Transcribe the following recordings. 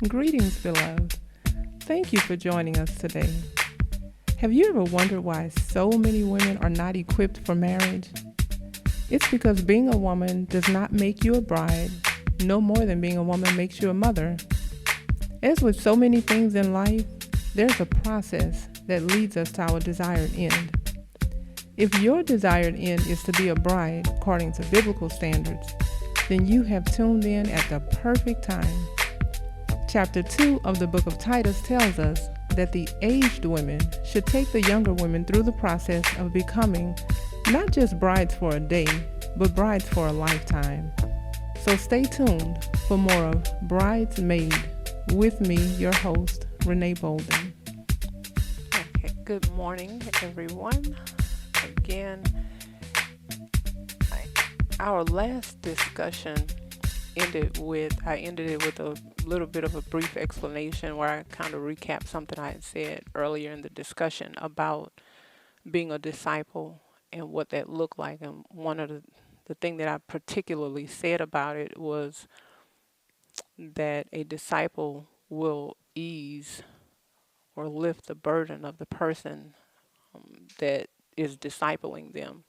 Greetings, beloved. Thank you for joining us today. Have you ever wondered why so many women are not equipped for marriage? It's because being a woman does not make you a bride, no more than being a woman makes you a mother. As with so many things in life, there's a process that leads us to our desired end. If your desired end is to be a bride according to biblical standards, then you have tuned in at the perfect time. Chapter 2 of the book of Titus tells us that the aged women should take the younger women through the process of becoming not just brides for a day, but brides for a lifetime. So stay tuned for more of Bridesmaid with me, your host, Renee Bolden. Okay, good morning, everyone. Again, our last discussion I ended it with a little bit of a brief explanation where I kind of recapped something I had said earlier in the discussion about being a disciple and what that looked like. And one of the thing that I particularly said about it was that a disciple will ease or lift the burden of the person that is discipling them.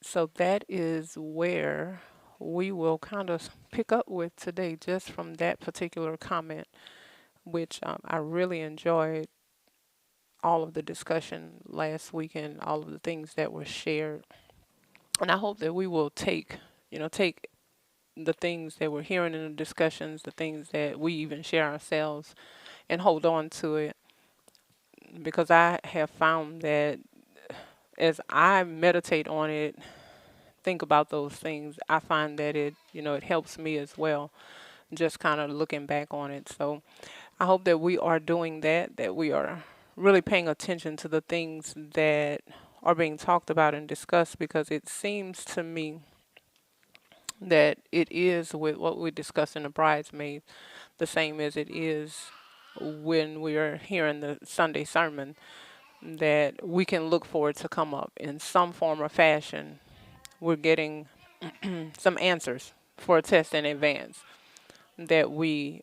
So that is where we will kind of pick up with today, just from that particular comment, which I really enjoyed all of the discussion last week and all of the things that were shared. And I hope that we will take the things that we're hearing in the discussions, the things that we even share ourselves, and hold on to it, because I have found that as I meditate on it, think about those things, I find that it helps me as well, just kind of looking back on it. So I hope that we are doing that we are really paying attention to the things that are being talked about and discussed, because it seems to me that it is with what we discuss in the bridesmaid, the same as it is when we are hearing the Sunday sermon, that we can look forward to come up in some form or fashion. We're getting some answers for a test in advance that we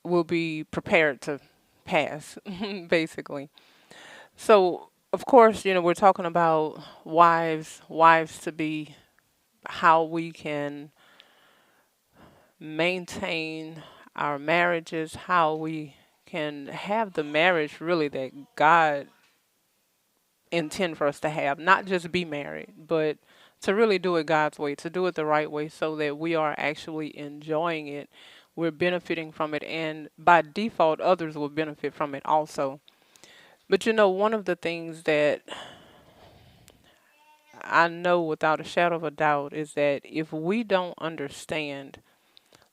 will be prepared to pass, basically. So, of course, we're talking about wives to be, how we can maintain our marriages, how we can have the marriage really that God intend for us to have, not just be married, but to really do it God's way, to do it the right way, so that we are actually enjoying it, we're benefiting from it, and by default others will benefit from it also. But one of the things that I know without a shadow of a doubt is that if we don't understand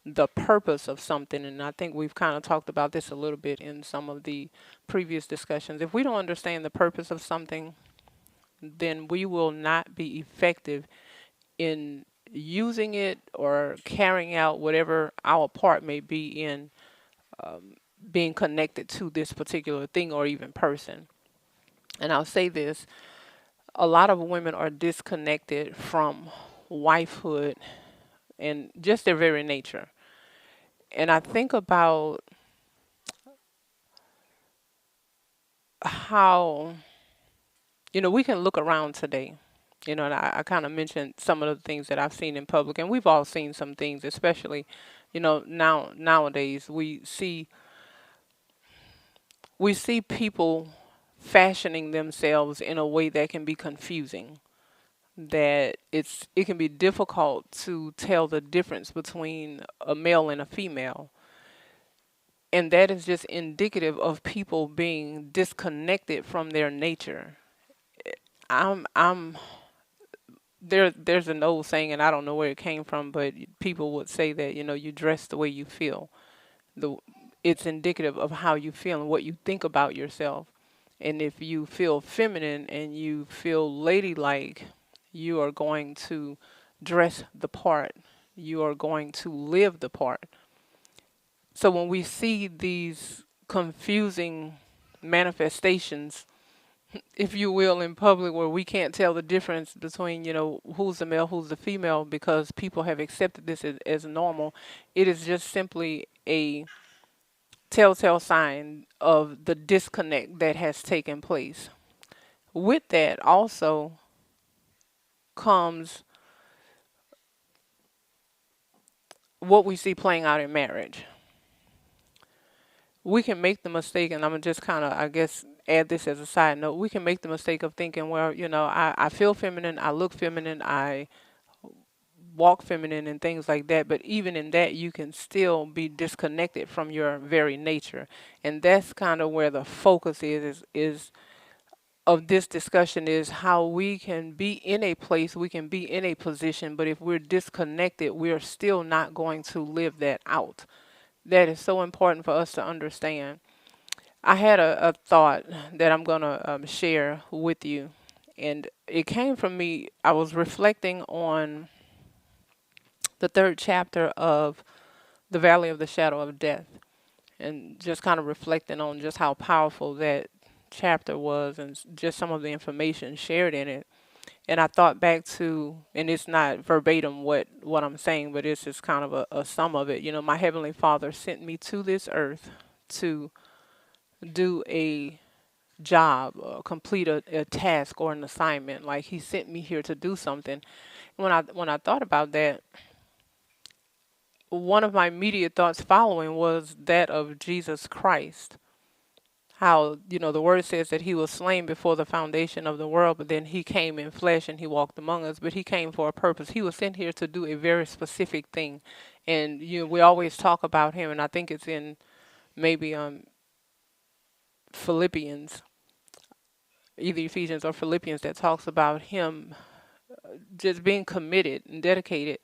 the purpose of something, and I think we've kind of talked about this a little bit in some of the previous discussions, if we don't understand the purpose of something, then we will not be effective in using it or carrying out whatever our part may be in being connected to this particular thing or even person. And I'll say this, a lot of women are disconnected from wifehood and just their very nature. And I think about how, we can look around today. And I kind of mentioned some of the things that I've seen in public, and we've all seen some things, especially, nowadays we see people fashioning themselves in a way that can be confusing. That it can be difficult to tell the difference between a male and a female, and that is just indicative of people being disconnected from their nature. I'm there's an old saying, and I don't know where it came from, but people would say that you dress the way you feel. The It's indicative of how you feel and what you think about yourself. And if you feel feminine and you feel ladylike, you are going to dress the part. You are going to live the part. So when we see these confusing manifestations if you will, in public where we can't tell the difference between, who's the male, who's the female, because people have accepted this as normal. It is just simply a telltale sign of the disconnect that has taken place. With that also comes what we see playing out in marriage. We can make the mistake, and I'm gonna just kind of, I guess, add this as a side note. We can make the mistake of thinking, well, I feel feminine, I look feminine, I walk feminine, and things like that. But even in that, you can still be disconnected from your very nature, and that's kind of where the focus is of this discussion, is how we can be in a place, we can be in a position, but if we're disconnected, we're still not going to live that out. That is so important for us to understand. I had a thought that I'm going to share with you, and it came from me. I was reflecting on the third chapter of The Valley of the Shadow of Death, and just kind of reflecting on just how powerful that chapter was and just some of the information shared in it. And I thought back to, and it's not verbatim what I'm saying, but it's just kind of a sum of it. My Heavenly Father sent me to this earth to do a job, complete a task or an assignment. Like He sent me here to do something. When I thought about that, one of my immediate thoughts following was that of Jesus Christ. How, the word says that He was slain before the foundation of the world, but then He came in flesh and He walked among us, but He came for a purpose. He was sent here to do a very specific thing. And we always talk about Him, and I think it's in maybe Philippians, either Ephesians or Philippians, that talks about Him just being committed and dedicated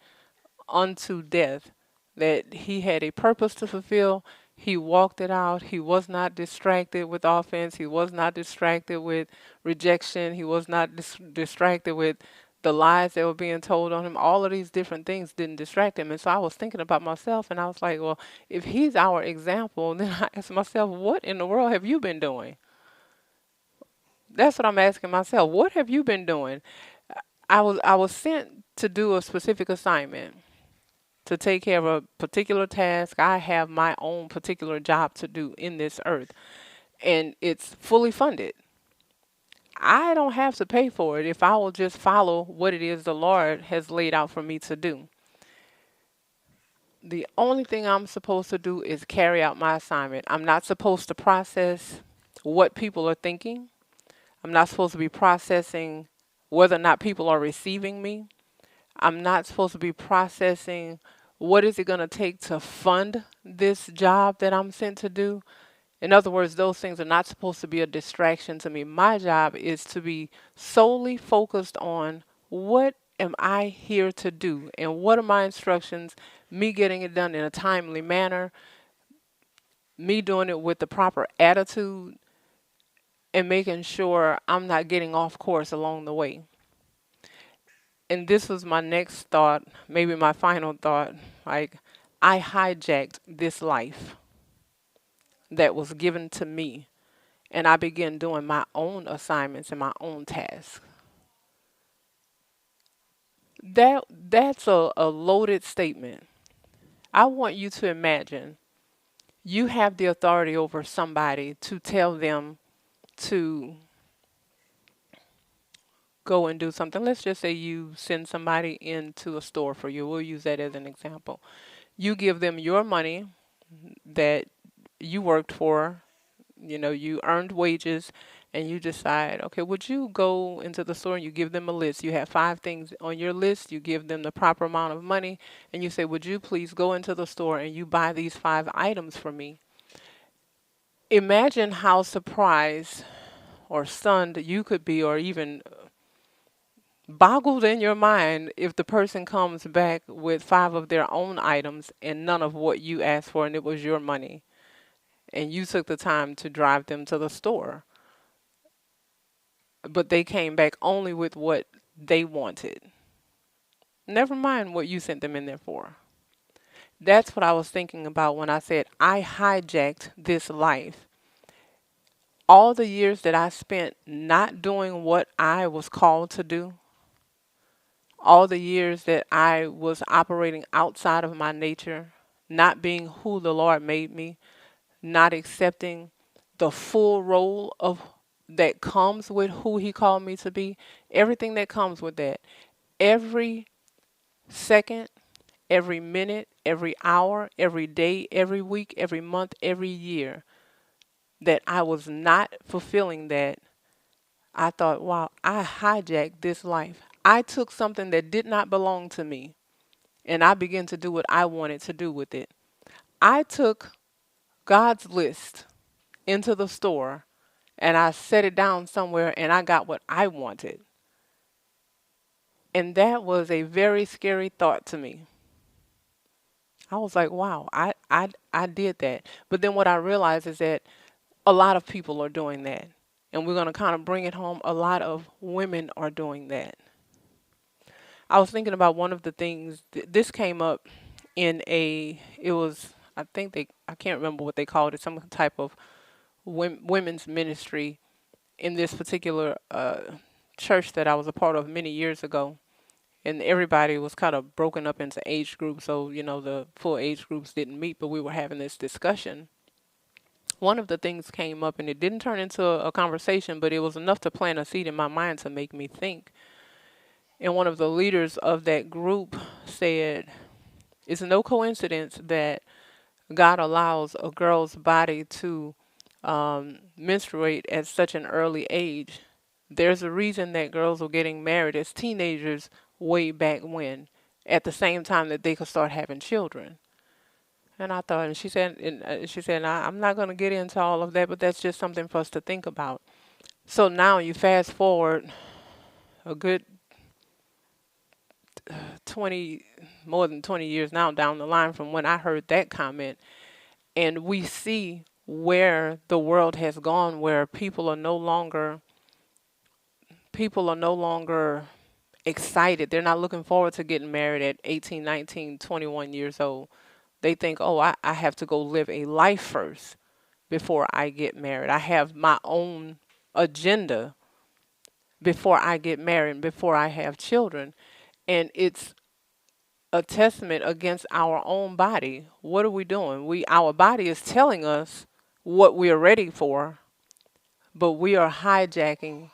unto death, that He had a purpose to fulfill. He walked it out. He was not distracted with offense. He was not distracted with rejection. He was not distracted with the lies that were being told on Him. All of these different things didn't distract Him. And so I was thinking about myself, and I was like, well, if He's our example, then I asked myself, what in the world have you been doing? That's what I'm asking myself. What have you been doing? I was sent to do a specific assignment, to take care of a particular task. I have my own particular job to do in this earth, and it's fully funded. I don't have to pay for it if I will just follow what it is the Lord has laid out for me to do. The only thing I'm supposed to do is carry out my assignment. I'm not supposed to process what people are thinking. I'm not supposed to be processing whether or not people are receiving me. I'm not supposed to be processing what is it going to take to fund this job that I'm sent to do. In other words, those things are not supposed to be a distraction to me. My job is to be solely focused on what am I here to do and what are my instructions, me getting it done in a timely manner, me doing it with the proper attitude, and making sure I'm not getting off course along the way. And this was my next thought, maybe my final thought. Like, I hijacked this life that was given to me, and I began doing my own assignments and my own tasks. That's a loaded statement. I want you to imagine you have the authority over somebody to tell them to go and do something. Let's just say you send somebody into a store for you. We'll use that as an example. You give them your money that you worked for, you earned wages, and you decide, okay, would you go into the store, and you give them a list. You have 5 things on your list. You give them the proper amount of money, and you say, would you please go into the store and you buy these 5 items for me? Imagine how surprised or stunned you could be, or even boggled in your mind, if the person comes back with 5 of their own items and none of what you asked for, and it was your money, and you took the time to drive them to the store, but they came back only with what they wanted. Never mind what you sent them in there for. That's what I was thinking about when I said I hijacked this life. all the years that I spent not doing what I was called to do, all the years that I was operating outside of my nature, not being who the Lord made me, not accepting the full role of that comes with who he called me to be, everything that comes with that. Every second, every minute, every hour, every day, every week, every month, every year that I was not fulfilling that, I thought, wow, I hijacked this life. I took something that did not belong to me and I began to do what I wanted to do with it. I took God's list into the store and I set it down somewhere and I got what I wanted. And that was a very scary thought to me. I was like, wow, I did that. But then what I realized is that a lot of people are doing that. And we're going to kind of bring it home. A lot of women are doing that. I was thinking about one of the things, this came up in it was, I can't remember what they called it, some type of women's ministry in this particular church that I was a part of many years ago. And everybody was kind of broken up into age groups. So, the full age groups didn't meet, but we were having this discussion. One of the things came up, and it didn't turn into a conversation, but it was enough to plant a seed in my mind to make me think. And one of the leaders of that group said, it's no coincidence that God allows a girl's body to menstruate at such an early age. There's a reason that girls were getting married as teenagers way back when, at the same time that they could start having children. And I thought, and she said, I'm not going to get into all of that, but that's just something for us to think about. So now you fast forward a good 20, more than 20 years now down the line from when I heard that comment, and we see where the world has gone, where people are no longer excited. They're not looking forward to getting married at 18, 19, 21 years old. They think, oh, I have to go live a life first before I get married. I have my own agenda before I get married, before I have children. And it's a testament against our own body. What are we doing? Our body is telling us what we are ready for, but we are hijacking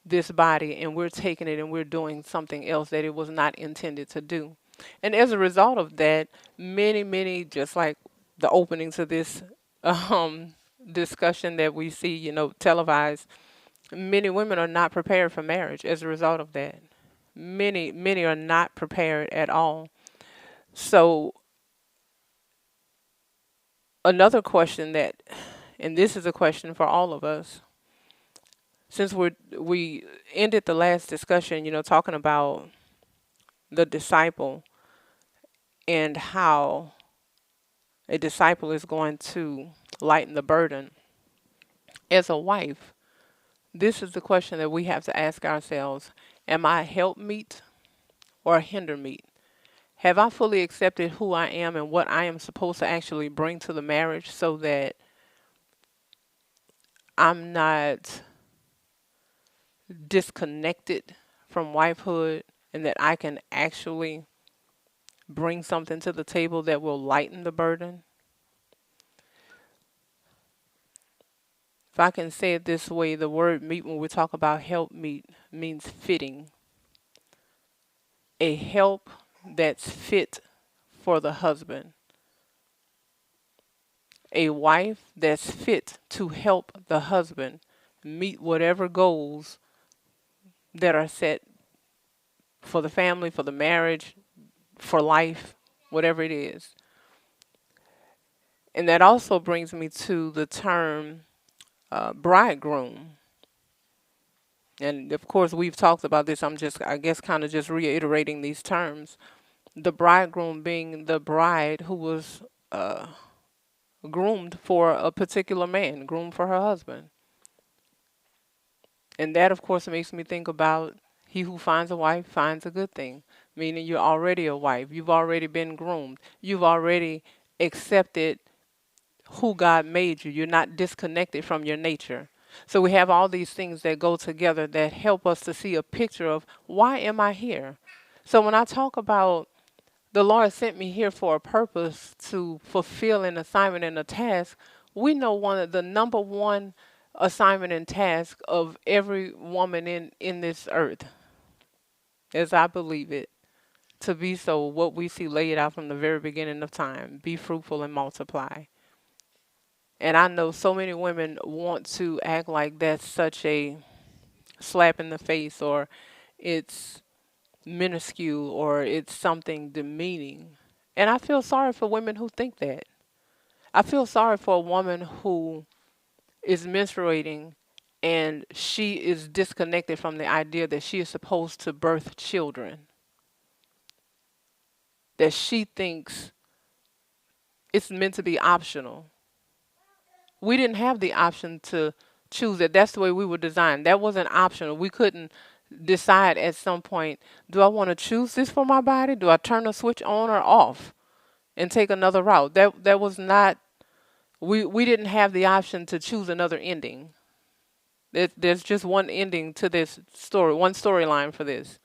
this body and we're taking it and we're doing something else that it was not intended to do. And as a result of that, many, just like the opening to this um, discussion that we see, televised, many women are not prepared for marriage as a result of that. Many are not prepared at all. So another question and this is a question for all of us, since we ended the last discussion, talking about the disciple and how a disciple is going to lighten the burden. As a wife, this is the question that we have to ask ourselves. Am I a helpmeet or a hinder meet? Have I fully accepted who I am and what I am supposed to actually bring to the marriage so that I'm not disconnected from wifehood and that I can actually bring something to the table that will lighten the burden? If I can say it this way, the word meet, when we talk about help meet, means fitting. A help that's fit for the husband. A wife that's fit to help the husband meet whatever goals that are set for the family, for the marriage, for life, whatever it is. And that also brings me to the term bridegroom. And of course, we've talked about this. I guess, kind of just reiterating these terms. The bridegroom being the bride who was groomed for a particular man, groomed for her husband. And that, of course, makes me think about he who finds a wife finds a good thing, meaning you're already a wife. You've already been groomed. You've already accepted who God made you. You're not disconnected from your nature. So we have all these things that go together that help us to see a picture of why am I here? So when I talk about the Lord sent me here for a purpose to fulfill an assignment and a task, we know one of the number one assignment and task of every woman in this earth, as I believe it, to be so what we see laid out from the very beginning of time, be fruitful and multiply. And I know so many women want to act like that's such a slap in the face, or it's minuscule, or it's something demeaning. And I feel sorry for women who think that. I feel sorry for a woman who is menstruating and she is disconnected from the idea that she is supposed to birth children, that she thinks it's meant to be optional. We didn't have the option to choose it. That's the way we were designed. That wasn't optional. We couldn't decide at some point, do I want to choose this for my body? Do I turn the switch on or off and take another route? That was not, we didn't have the option to choose another ending. There's just one ending to this story, one storyline for this.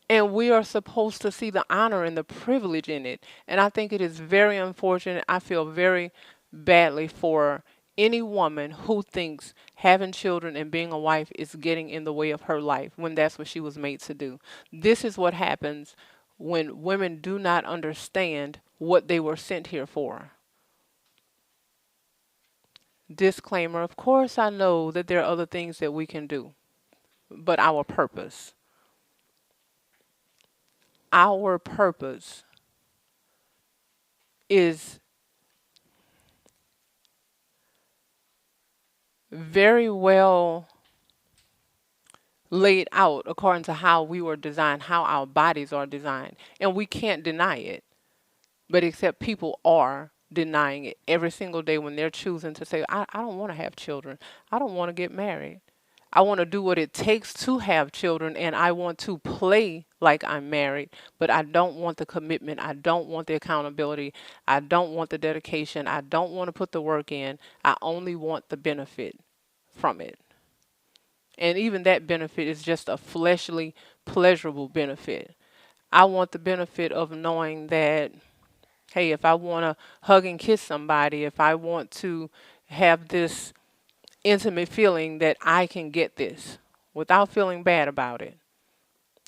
And we are supposed to see the honor and the privilege in it. And I think it is very unfortunate. I feel very badly for any woman who thinks having children and being a wife is getting in the way of her life when that's what she was made to do. This is what happens when women do not understand what they were sent here for. Disclaimer, of course, I know that there are other things that we can do, but our purpose is very well laid out according to how we were designed, how our bodies are designed. And we can't deny it. But except people are denying it every single day when they're choosing to say, I don't want to have children. I don't want to get married. I want to do what it takes to have children, and I want to play like I'm married, but I don't want the commitment. I don't want the accountability. I don't want the dedication. I don't want to put the work in. I only want the benefit from it. And even that benefit is just a fleshly, pleasurable benefit. I want the benefit of knowing that, hey, if I want to hug and kiss somebody, if I want to have this intimate feeling that I can get this without feeling bad about it.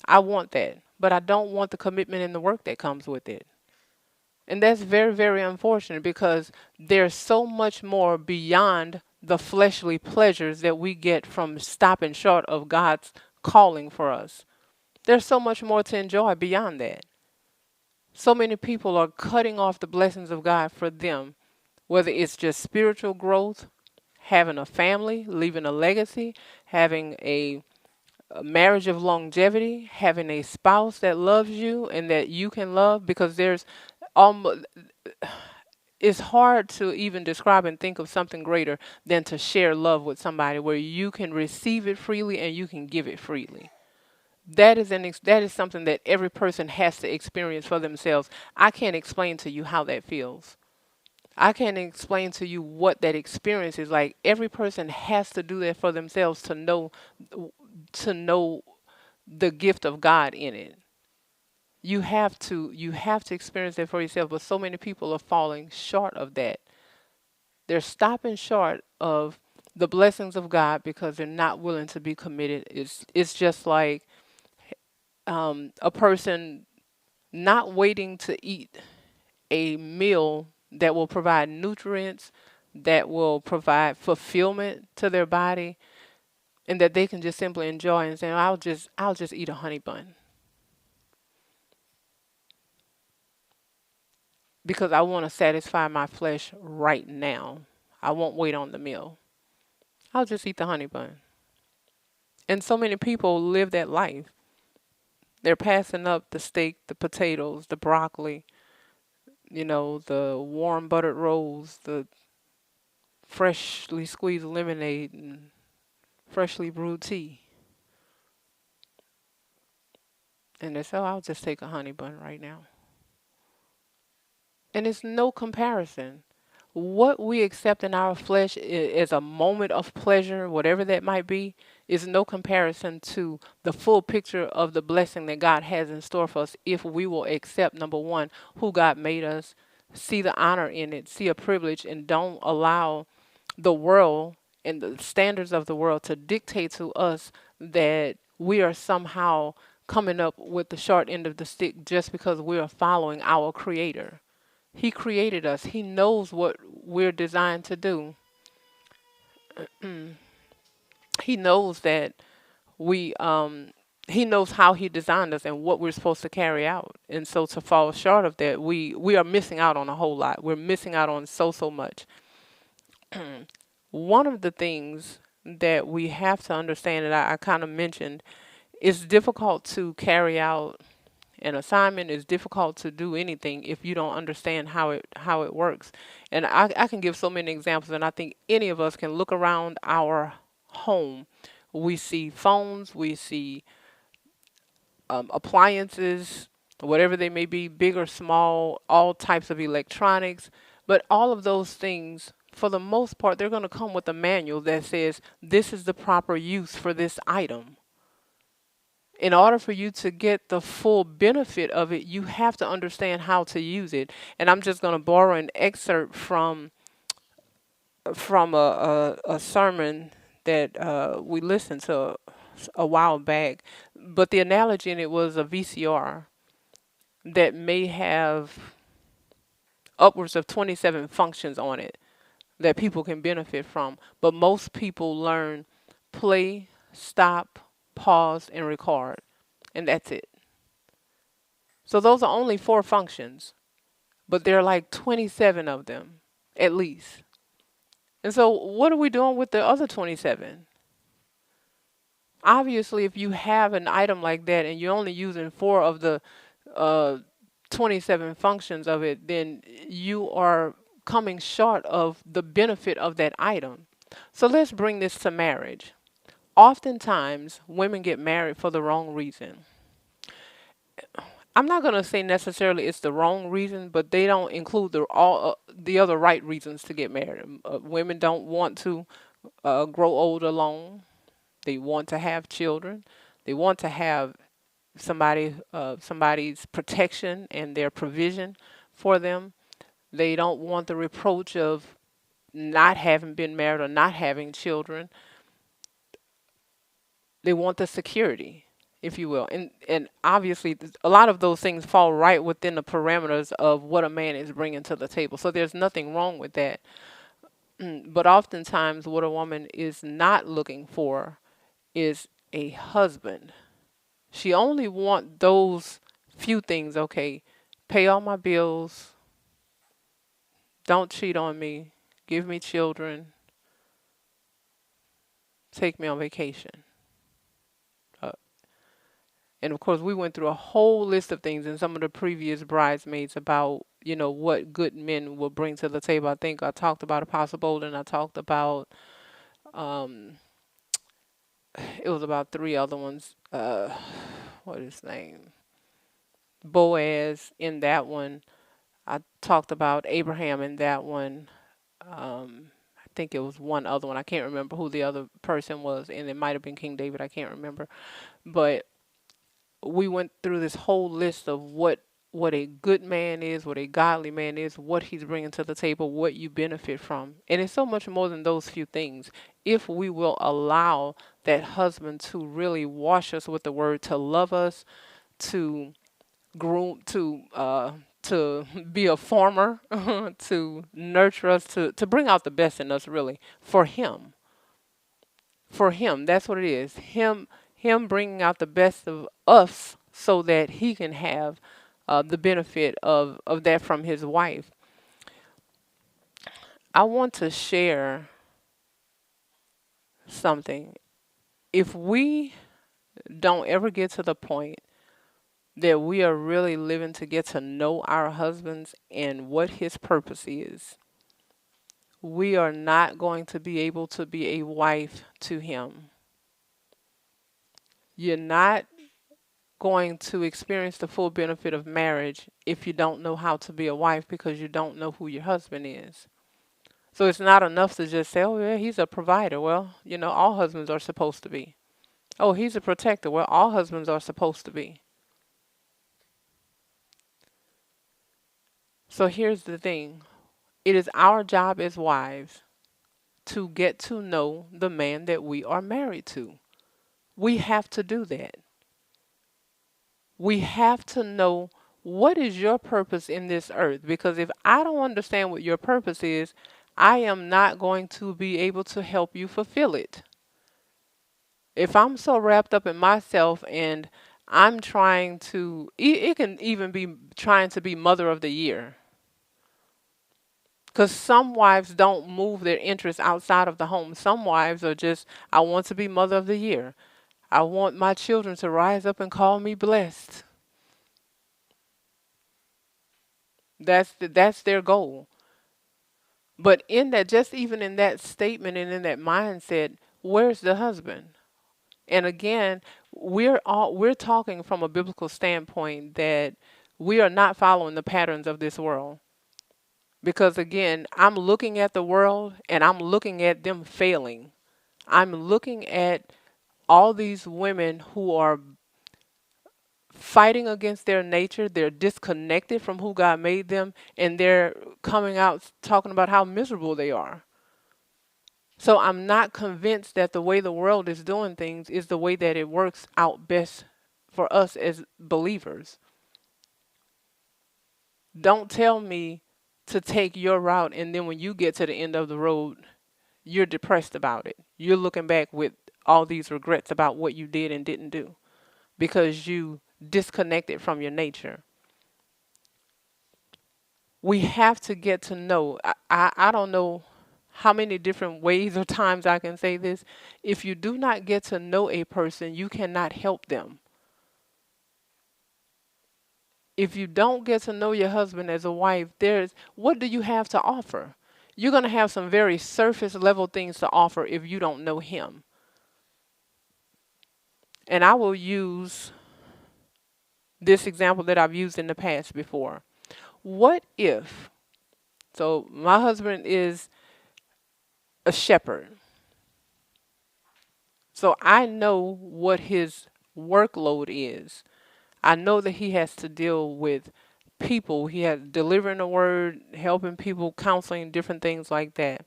I want that. But I don't want the commitment and the work that comes with it. And that's very, very unfortunate because there's so much more beyond the fleshly pleasures that we get from stopping short of God's calling for us. There's so much more to enjoy beyond that. So many people are cutting off the blessings of God for them, whether it's just spiritual growth, having a family, leaving a legacy, having a marriage of longevity, having a spouse that loves you and that you can love, because there's almost, it's hard to even describe and think of something greater than to share love with somebody where you can receive it freely and you can give it freely. That is something that every person has to experience for themselves. I can't explain to you how that feels. I can't explain to you what that experience is like. Every person has to do that for themselves to know the gift of God in it. You have to experience that for yourself, but so many people are falling short of that. They're stopping short of the blessings of God because they're not willing to be committed. It's just like a person not waiting to eat a meal that will provide nutrients, that will provide fulfillment to their body, and that they can just simply enjoy and say, I'll just eat a honey bun because I want to satisfy my flesh right now. I won't wait on the meal. I'll just eat the honey bun. And so many people live that life. They're passing up the steak, the potatoes, the broccoli, the warm buttered rolls, the freshly squeezed lemonade, and freshly brewed tea. And they say, oh, I'll just take a honey bun right now. And it's no comparison. What we accept in our flesh as a moment of pleasure, whatever that might be, is no comparison to the full picture of the blessing that God has in store for us if we will accept, number one, who God made us, see the honor in it, see a privilege, and don't allow the world and the standards of the world to dictate to us that we are somehow coming up with the short end of the stick just because we are following our Creator. He created us. He knows what we're designed to do. He knows that we he knows how he designed us and what we're supposed to carry out. And so to fall short of that, we are missing out on a whole lot. We're missing out on so much. One of the things that we have to understand that I kind of mentioned, it's difficult to carry out an assignment. Is difficult to do anything if you don't understand how it works. And I can give so many examples, and I think any of us can look around our home. We see phones, we see appliances, whatever they may be, big or small, all types of electronics. But all of those things, for the most part, they're going to come with a manual that says this is the proper use for this item. In order for you to get the full benefit of it, you have to understand how to use it. And I'm just going to borrow an excerpt from a sermon that we listened to a while back. But the analogy in it was a VCR that may have upwards of 27 functions on it that people can benefit from. But most people learn play, stop, pause, and record. And that's it. So those are only 4 functions, but there are like 27 of them, at least. And so what are we doing with the other 27? Obviously, if you have an item like that and you're only using 4 of the uh, 27 functions of it, then you are coming short of the benefit of that item. So let's bring this to marriage. Oftentimes, women get married for the wrong reason. I'm not going to say necessarily it's the wrong reason, but they don't include the other right reasons to get married. Women don't want to grow old alone. They want to have children. They want to have somebody's protection and their provision for them. They don't want the reproach of not having been married or not having children. They want the security, if you will. And obviously, a lot of those things fall right within the parameters of what a man is bringing to the table. So there's nothing wrong with that. But oftentimes, what a woman is not looking for is a husband. She only want those few things. Okay, pay all my bills, don't cheat on me, give me children, take me on vacation. Uh, and of course, we went through a whole list of things in some of the previous bridesmaids about, what good men will bring to the table. I think I talked about Apostle Bolden. I talked about, um, it was about 3 other ones. What is his name? Boaz in that one. I talked about Abraham in that one. I think it was one other one. I can't remember who the other person was, and it might have been King David. I can't remember. But we went through this whole list of what a good man is, what a godly man is, what he's bringing to the table, what you benefit from. And it's so much more than those few things. If we will allow that husband to really wash us with the word, to love us, to groom, to be a farmer, to nurture us, to bring out the best in us, really, for him. For him, that's what it is. Him bringing out the best of us so that he can have the benefit of that from his wife. I want to share something. If we don't ever get to the point that we are really living to get to know our husbands and what his purpose is, we are not going to be able to be a wife to him. You're not going to experience the full benefit of marriage if you don't know how to be a wife because you don't know who your husband is. So it's not enough to just say, oh, yeah, he's a provider. Well, all husbands are supposed to be. Oh, he's a protector. Well, all husbands are supposed to be. So here's the thing, it is our job as wives to get to know the man that we are married to. We have to do that. We have to know what is your purpose in this earth. Because if I don't understand what your purpose is, I am not going to be able to help you fulfill it. If I'm so wrapped up in myself and I'm trying to, it can even be trying to be mother of the year. Because some wives don't move their interests outside of the home. Some wives are just, I want to be mother of the year. I want my children to rise up and call me blessed. That's their goal. But in that, just even in that statement and in that mindset, where's the husband? And again, we're talking from a biblical standpoint that we are not following the patterns of this world. Because again, I'm looking at the world and I'm looking at them failing. I'm looking at all these women who are fighting against their nature. They're disconnected from who God made them, and they're coming out talking about how miserable they are. So I'm not convinced that the way the world is doing things is the way that it works out best for us as believers. Don't tell me to take your route, and then when you get to the end of the road, you're depressed about it. You're looking back with all these regrets about what you did and didn't do because you disconnected from your nature. We have to get to know. I don't know how many different ways or times I can say this. If you do not get to know a person, you cannot help them. If you don't get to know your husband as a wife, what do you have to offer? You're going to have some very surface level things to offer if you don't know him. And I will use this example that I've used in the past before. What if, so my husband is a shepherd. So I know what his workload is. I know that he has to deal with people. He has delivering the word, helping people, counseling, different things like that.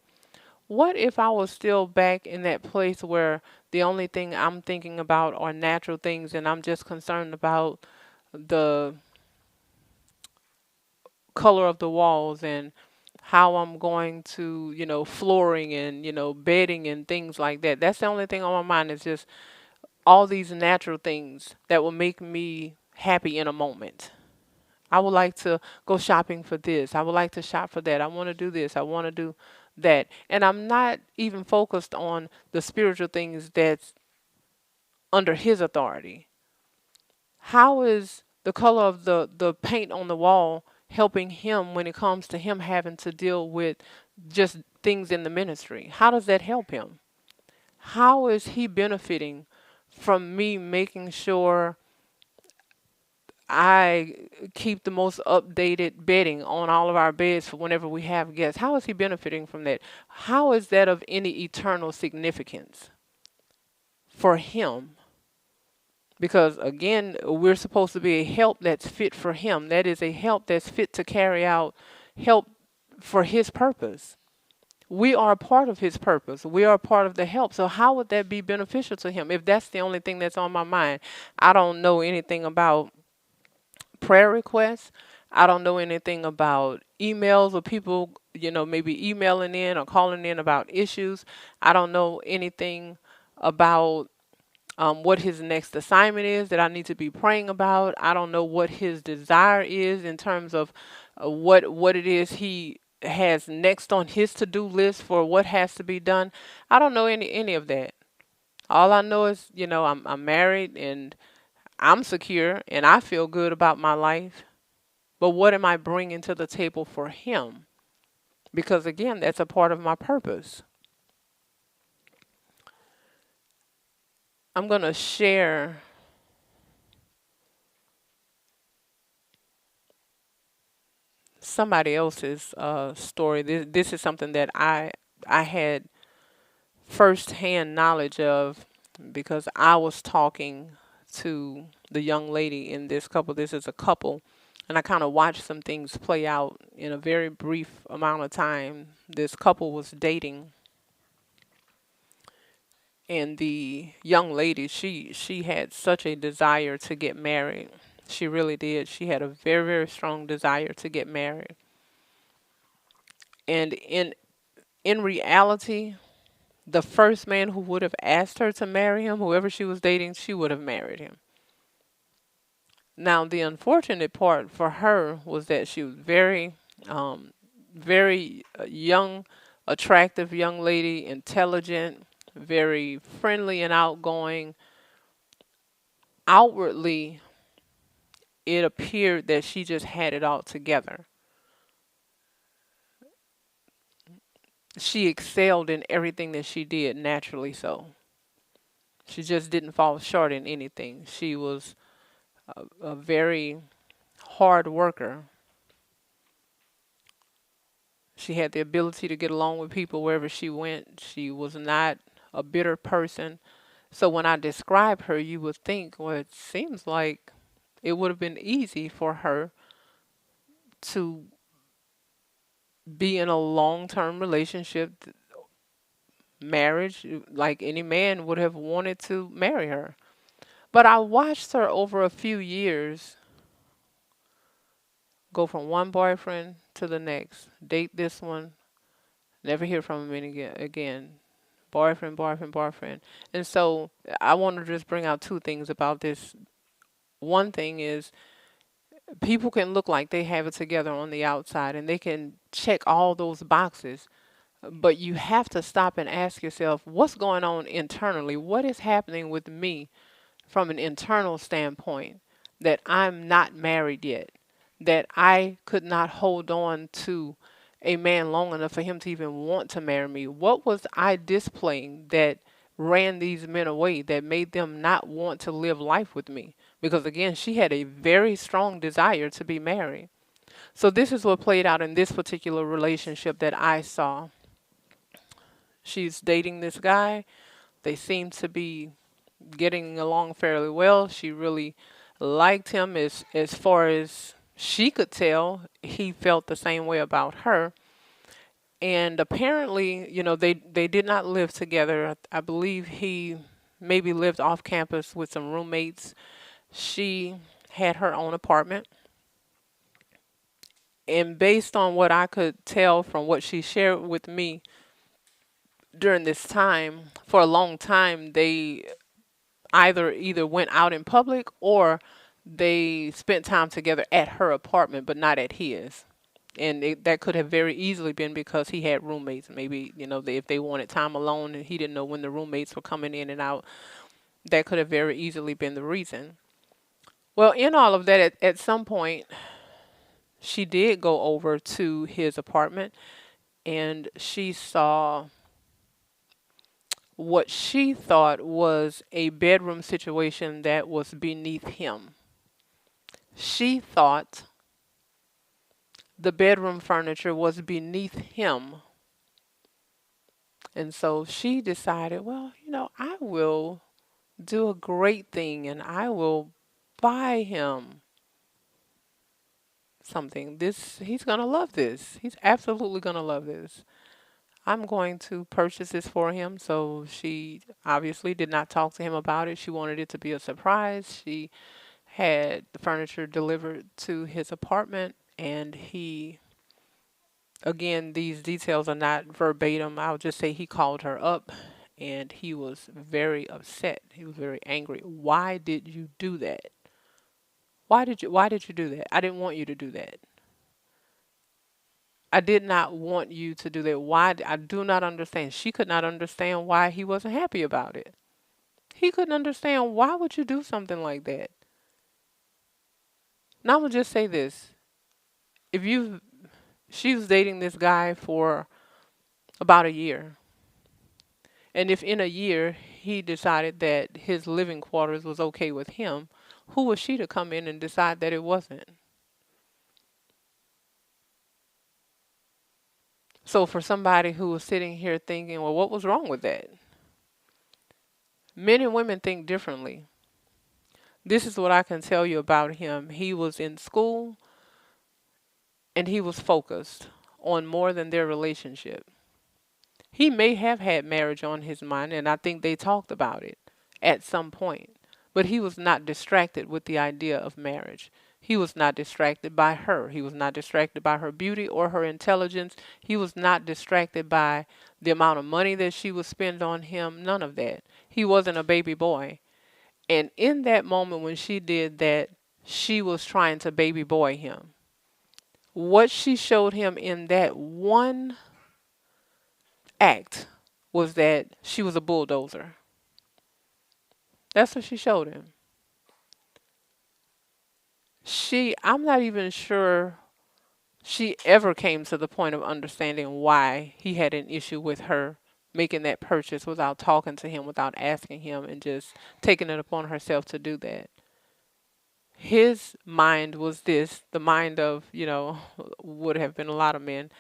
What if I was still back in that place where the only thing I'm thinking about are natural things and I'm just concerned about the color of the walls and how I'm going to, flooring and, bedding and things like that. That's the only thing on my mind is just all these natural things that will make me happy in a moment. I would like to go shopping for this. I would like to shop for that. I want to do this. I want to do that. And I'm not even focused on the spiritual things that's under his authority. How is the color of the paint on the wall helping him when it comes to him having to deal with just things in the ministry? How does that help him? How is he benefiting from me making sure I keep the most updated bedding on all of our beds for whenever we have guests? How is he benefiting from that? How is that of any eternal significance for him? Because again, we're supposed to be a help that's fit for him. That is a help that's fit to carry out help for his purpose. We are a part of his purpose. We are a part of the help. So how would that be beneficial to him if that's the only thing that's on my mind? I don't know anything about prayer requests. I don't know anything about emails or people, maybe emailing in or calling in about issues. I don't know anything about what his next assignment is that I need to be praying about. I don't know what his desire is in terms of what it is he has next on his to-do list for what has to be done. I don't know any of that. All I know is, I'm married and I'm secure and I feel good about my life. But what am I bringing to the table for him? Because again, that's a part of my purpose. I'm going to share somebody else's story. This is something that I had firsthand knowledge of because I was talking to the young lady in this couple. This is a couple, and I kind of watched some things play out in a very brief amount of time. This couple was dating, and the young lady, she had such a desire to get married. She really did. She had a very, very strong desire to get married. And in reality, the first man who would have asked her to marry him, whoever she was dating, she would have married him. Now, the unfortunate part for her was that she was um, very young, attractive young lady, intelligent, very friendly and outgoing. Outwardly, it appeared that she just had it all together. She excelled in everything that she did, naturally so. She just didn't fall short in anything. She was a very hard worker. She had the ability to get along with people wherever she went. She was not a bitter person. So when I describe her, you would think, well, it seems like it would have been easy for her to be in a long-term relationship, marriage, like any man would have wanted to marry her. But I watched her over a few years go from one boyfriend to the next, date this one, never hear from him again. Boyfriend, boyfriend, boyfriend. And so I want to just bring out two things about this. One thing is people can look like they have it together on the outside and they can check all those boxes, but you have to stop and ask yourself, what's going on internally? What is happening with me from an internal standpoint that I'm not married yet, that I could not hold on to a man long enough for him to even want to marry me? What was I displaying that ran these men away, that made them not want to live life with me? Because again, she had a very strong desire to be married. So this is what played out in this particular relationship that I saw. She's dating this guy. They seem to be getting along fairly well. She really liked him as far as she could tell. He felt the same way about her. And apparently, they did not live together. I believe he maybe lived off campus with some roommates. She had her own apartment. And based on what I could tell from what she shared with me during this time, for a long time, they either went out in public or they spent time together at her apartment, but not at his. And that could have very easily been because he had roommates. Maybe, if they wanted time alone and he didn't know when the roommates were coming in and out, that could have very easily been the reason. Well, in all of that, at some point, she did go over to his apartment and she saw what she thought was a bedroom situation that was beneath him. She thought the bedroom furniture was beneath him. And so she decided, well, I will do a great thing and I will buy him something. He's going to love this. He's absolutely going to love this. I'm going to purchase this for him. So she obviously did not talk to him about it. She wanted it to be a surprise. She had the furniture delivered to his apartment, and again, these details are not verbatim. I'll just say he called her up and he was very upset. He was very angry. Why did you do that? Why did you do that? I didn't want you to do that. I did not want you to do that. Why? I do not understand. She could not understand why he wasn't happy about it. He couldn't understand why would you do something like that. Now I'm gonna just say this. If you She was dating this guy for about a year. And if in a year he decided that his living quarters was okay with him, who was she to come in and decide that it wasn't? So for somebody who was sitting here thinking, well, what was wrong with that? Men and women think differently. This is what I can tell you about him. He was in school and he was focused on more than their relationship. He may have had marriage on his mind, and I think they talked about it at some point. But he was not distracted with the idea of marriage. He was not distracted by her. He was not distracted by her beauty or her intelligence. He was not distracted by the amount of money that she would spend on him. None of that. He wasn't a baby boy. And in that moment when she did that, she was trying to baby boy him. What she showed him in that one act was that she was a bulldozer. That's what she showed him. I'm not even sure she ever came to the point of understanding why he had an issue with her making that purchase without talking to him, without asking him, and just taking it upon herself to do that. His mind was this, the mind of, would have been a lot of men.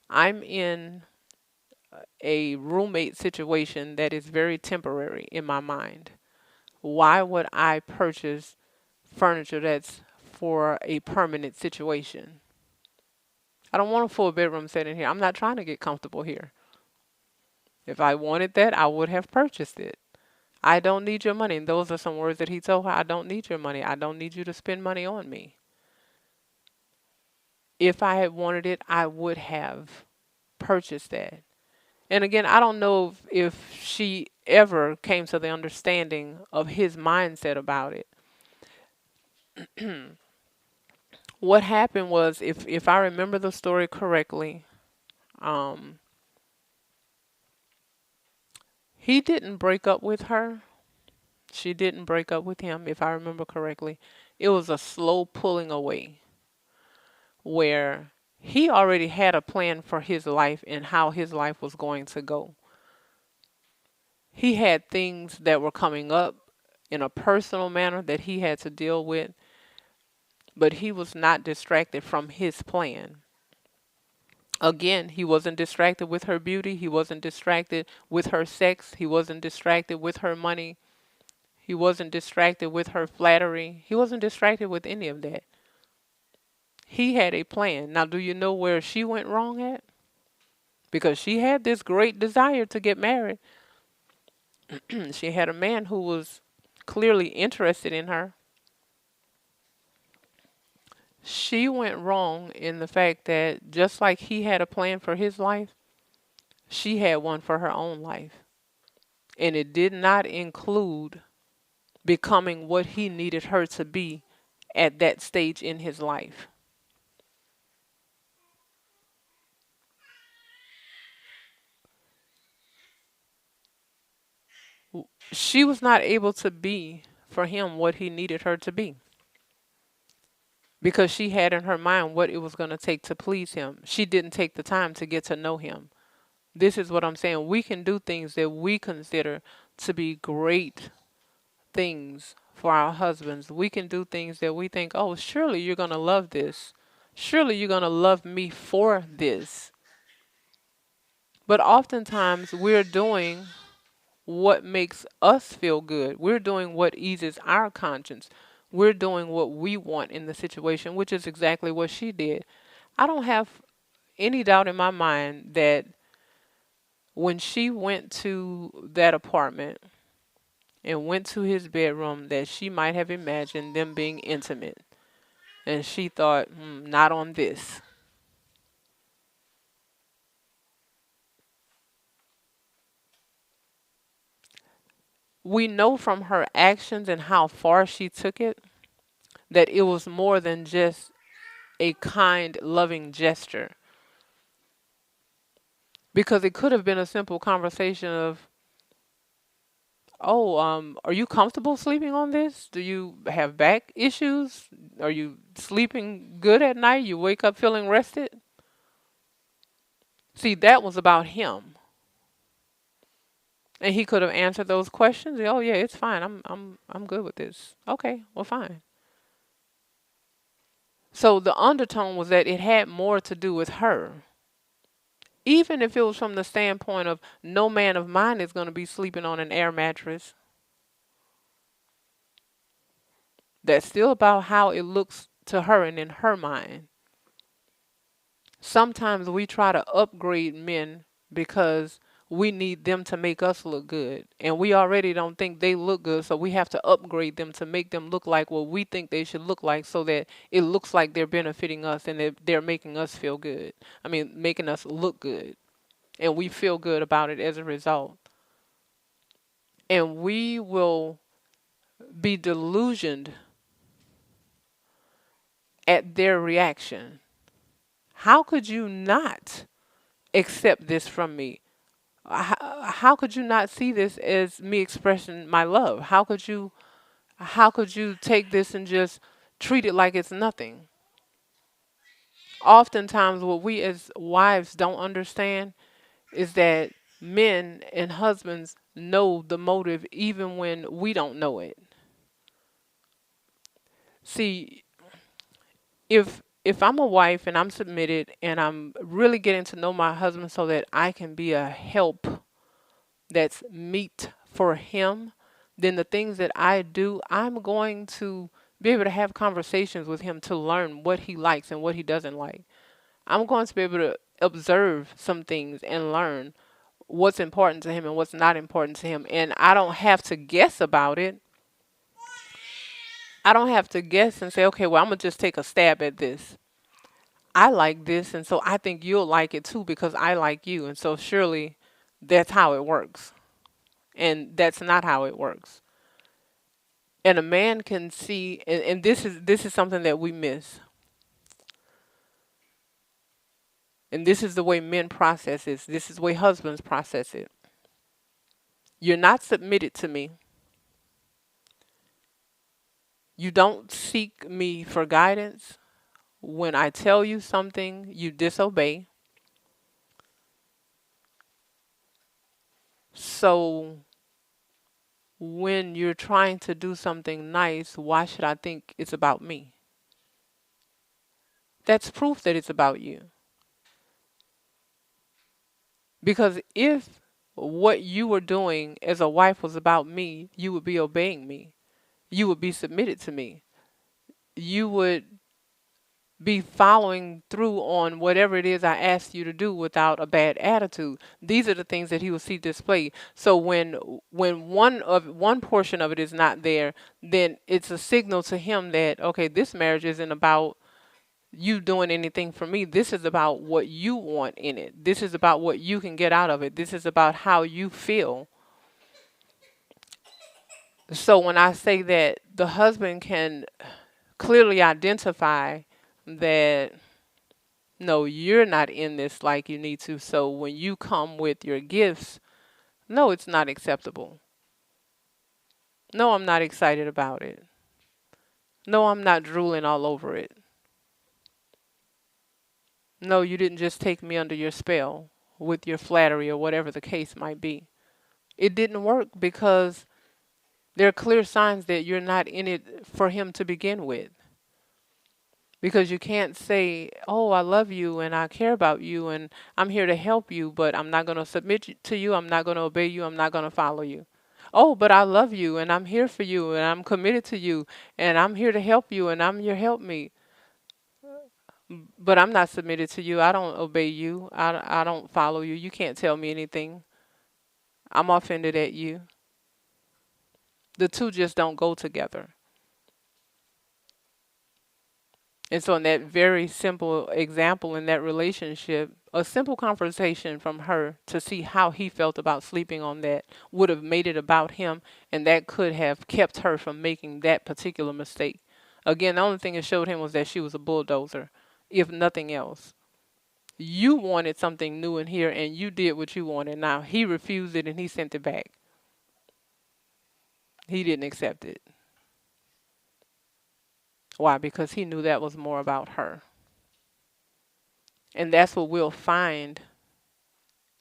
I'm in a roommate situation that is very temporary in my mind. Why would I purchase furniture that's for a permanent situation? I don't want a full bedroom set in here. I'm not trying to get comfortable here. If I wanted that, I would have purchased it. I don't need your money. And those are some words that he told her. I don't need your money. I don't need you to spend money on me. If I had wanted it, I would have purchased that. And again, I don't know if she ever came to the understanding of his mindset about it. What happened was, if I remember the story correctly, um, he didn't break up with her. She didn't break up with him, if I remember correctly. It was a slow pulling away where he already had a plan for his life and how his life was going to go. He had things that were coming up in a personal manner that he had to deal with, but he was not distracted from his plan. Again, he wasn't distracted with her beauty. He wasn't distracted with her sex. He wasn't distracted with her money. He wasn't distracted with her flattery. He wasn't distracted with any of that. He had a plan. Now, do you know where she went wrong at? Because she had this great desire to get married. She had a man who was clearly interested in her. She went wrong in the fact that just like he had a plan for his life, she had one for her own life. And it did not include becoming what he needed her to be at that stage in his life. She was not able to be for him what he needed her to be because she had in her mind what it was going to take to please him. She didn't take the time to get to know him. This is what I'm saying. We can do things that we consider to be great things for our husbands. We can do things that we think, oh, surely you're going to love this. Surely you're going to love me for this. But oftentimes we're doing what makes us feel good. We're doing what eases our conscience. We're doing what we want in the situation, which is exactly what she did. I don't have any doubt in my mind that when she went to that apartment and went to his bedroom, that she might have imagined them being intimate. And she thought, not on this. We know from her actions and how far she took it that it was more than just a kind, loving gesture. Because it could have been a simple conversation of, oh, are you comfortable sleeping on this? Do you have back issues? Are you sleeping good at night? You wake up feeling rested? See, that was about him. And he could have answered those questions. Oh yeah, it's fine. I'm good with this. Okay, well fine. So the undertone was that it had more to do with her. Even if it was from the standpoint of no man of mine is going to be sleeping on an air mattress, that's still about how it looks to her and in her mind. Sometimes we try to upgrade men because we need them to make us look good. And we already don't think they look good, so we have to upgrade them to make them look like what we think they should look like so that it looks like they're benefiting us and they're making us feel good. I mean, making us look good. And we feel good about it as a result. And we will be delusioned at their reaction. How could you not accept this from me? How could you not see this as me expressing my love? How could you take this and just treat it like it's nothing? Oftentimes what we as wives don't understand is that men and husbands know the motive even when we don't know it. See, if I'm a wife and I'm submitted and I'm really getting to know my husband so that I can be a help that's meet for him, then the things that I do, I'm going to be able to have conversations with him to learn what he likes and what he doesn't like. I'm going to be able to observe some things and learn what's important to him and what's not important to him. And I don't have to guess about it. I don't have to guess and say, okay, well, I'm going to just take a stab at this. I like this, and so I think you'll like it too because I like you. And so surely that's how it works. And that's not how it works. And a man can see, and this is something that we miss. And this is the way men process it. This is the way husbands process it. You're not submitted to me. You don't seek me for guidance. When I tell you something, you disobey. So when you're trying to do something nice, why should I think it's about me? That's proof that it's about you. Because if what you were doing as a wife was about me, you would be obeying me. You would be submitted to me. You would be following through on whatever it is I asked you to do without a bad attitude. These are the things that he will see displayed. So when one portion of it is not there, then it's a signal to him that okay, this marriage isn't about you doing anything for me. This is about what you want in it. This is about what you can get out of it. This is about how you feel. So when I say that the husband can clearly identify that no, you're not in this like you need to. So when you come with your gifts, no, it's not acceptable. No, I'm not excited about it. No, I'm not drooling all over it. No, you didn't just take me under your spell with your flattery or whatever the case might be. It didn't work because there are clear signs that you're not in it for him to begin with. Because you can't say, oh, I love you and I care about you and I'm here to help you, but I'm not going to submit to you. I'm not going to obey you. I'm not going to follow you. Oh, but I love you and I'm here for you and I'm committed to you and I'm here to help you and I'm your helpmeet. But I'm not submitted to you. I don't obey you. I don't follow you. You can't tell me anything. I'm offended at you. The two just don't go together. And so in that very simple example in that relationship, a simple conversation from her to see how he felt about sleeping on that would have made it about him, and that could have kept her from making that particular mistake. Again, the only thing it showed him was that she was a bulldozer, if nothing else. You wanted something new in here, and you did what you wanted. Now, he refused it, and he sent it back. He didn't accept it. Why? Because he knew that was more about her. And that's what we'll find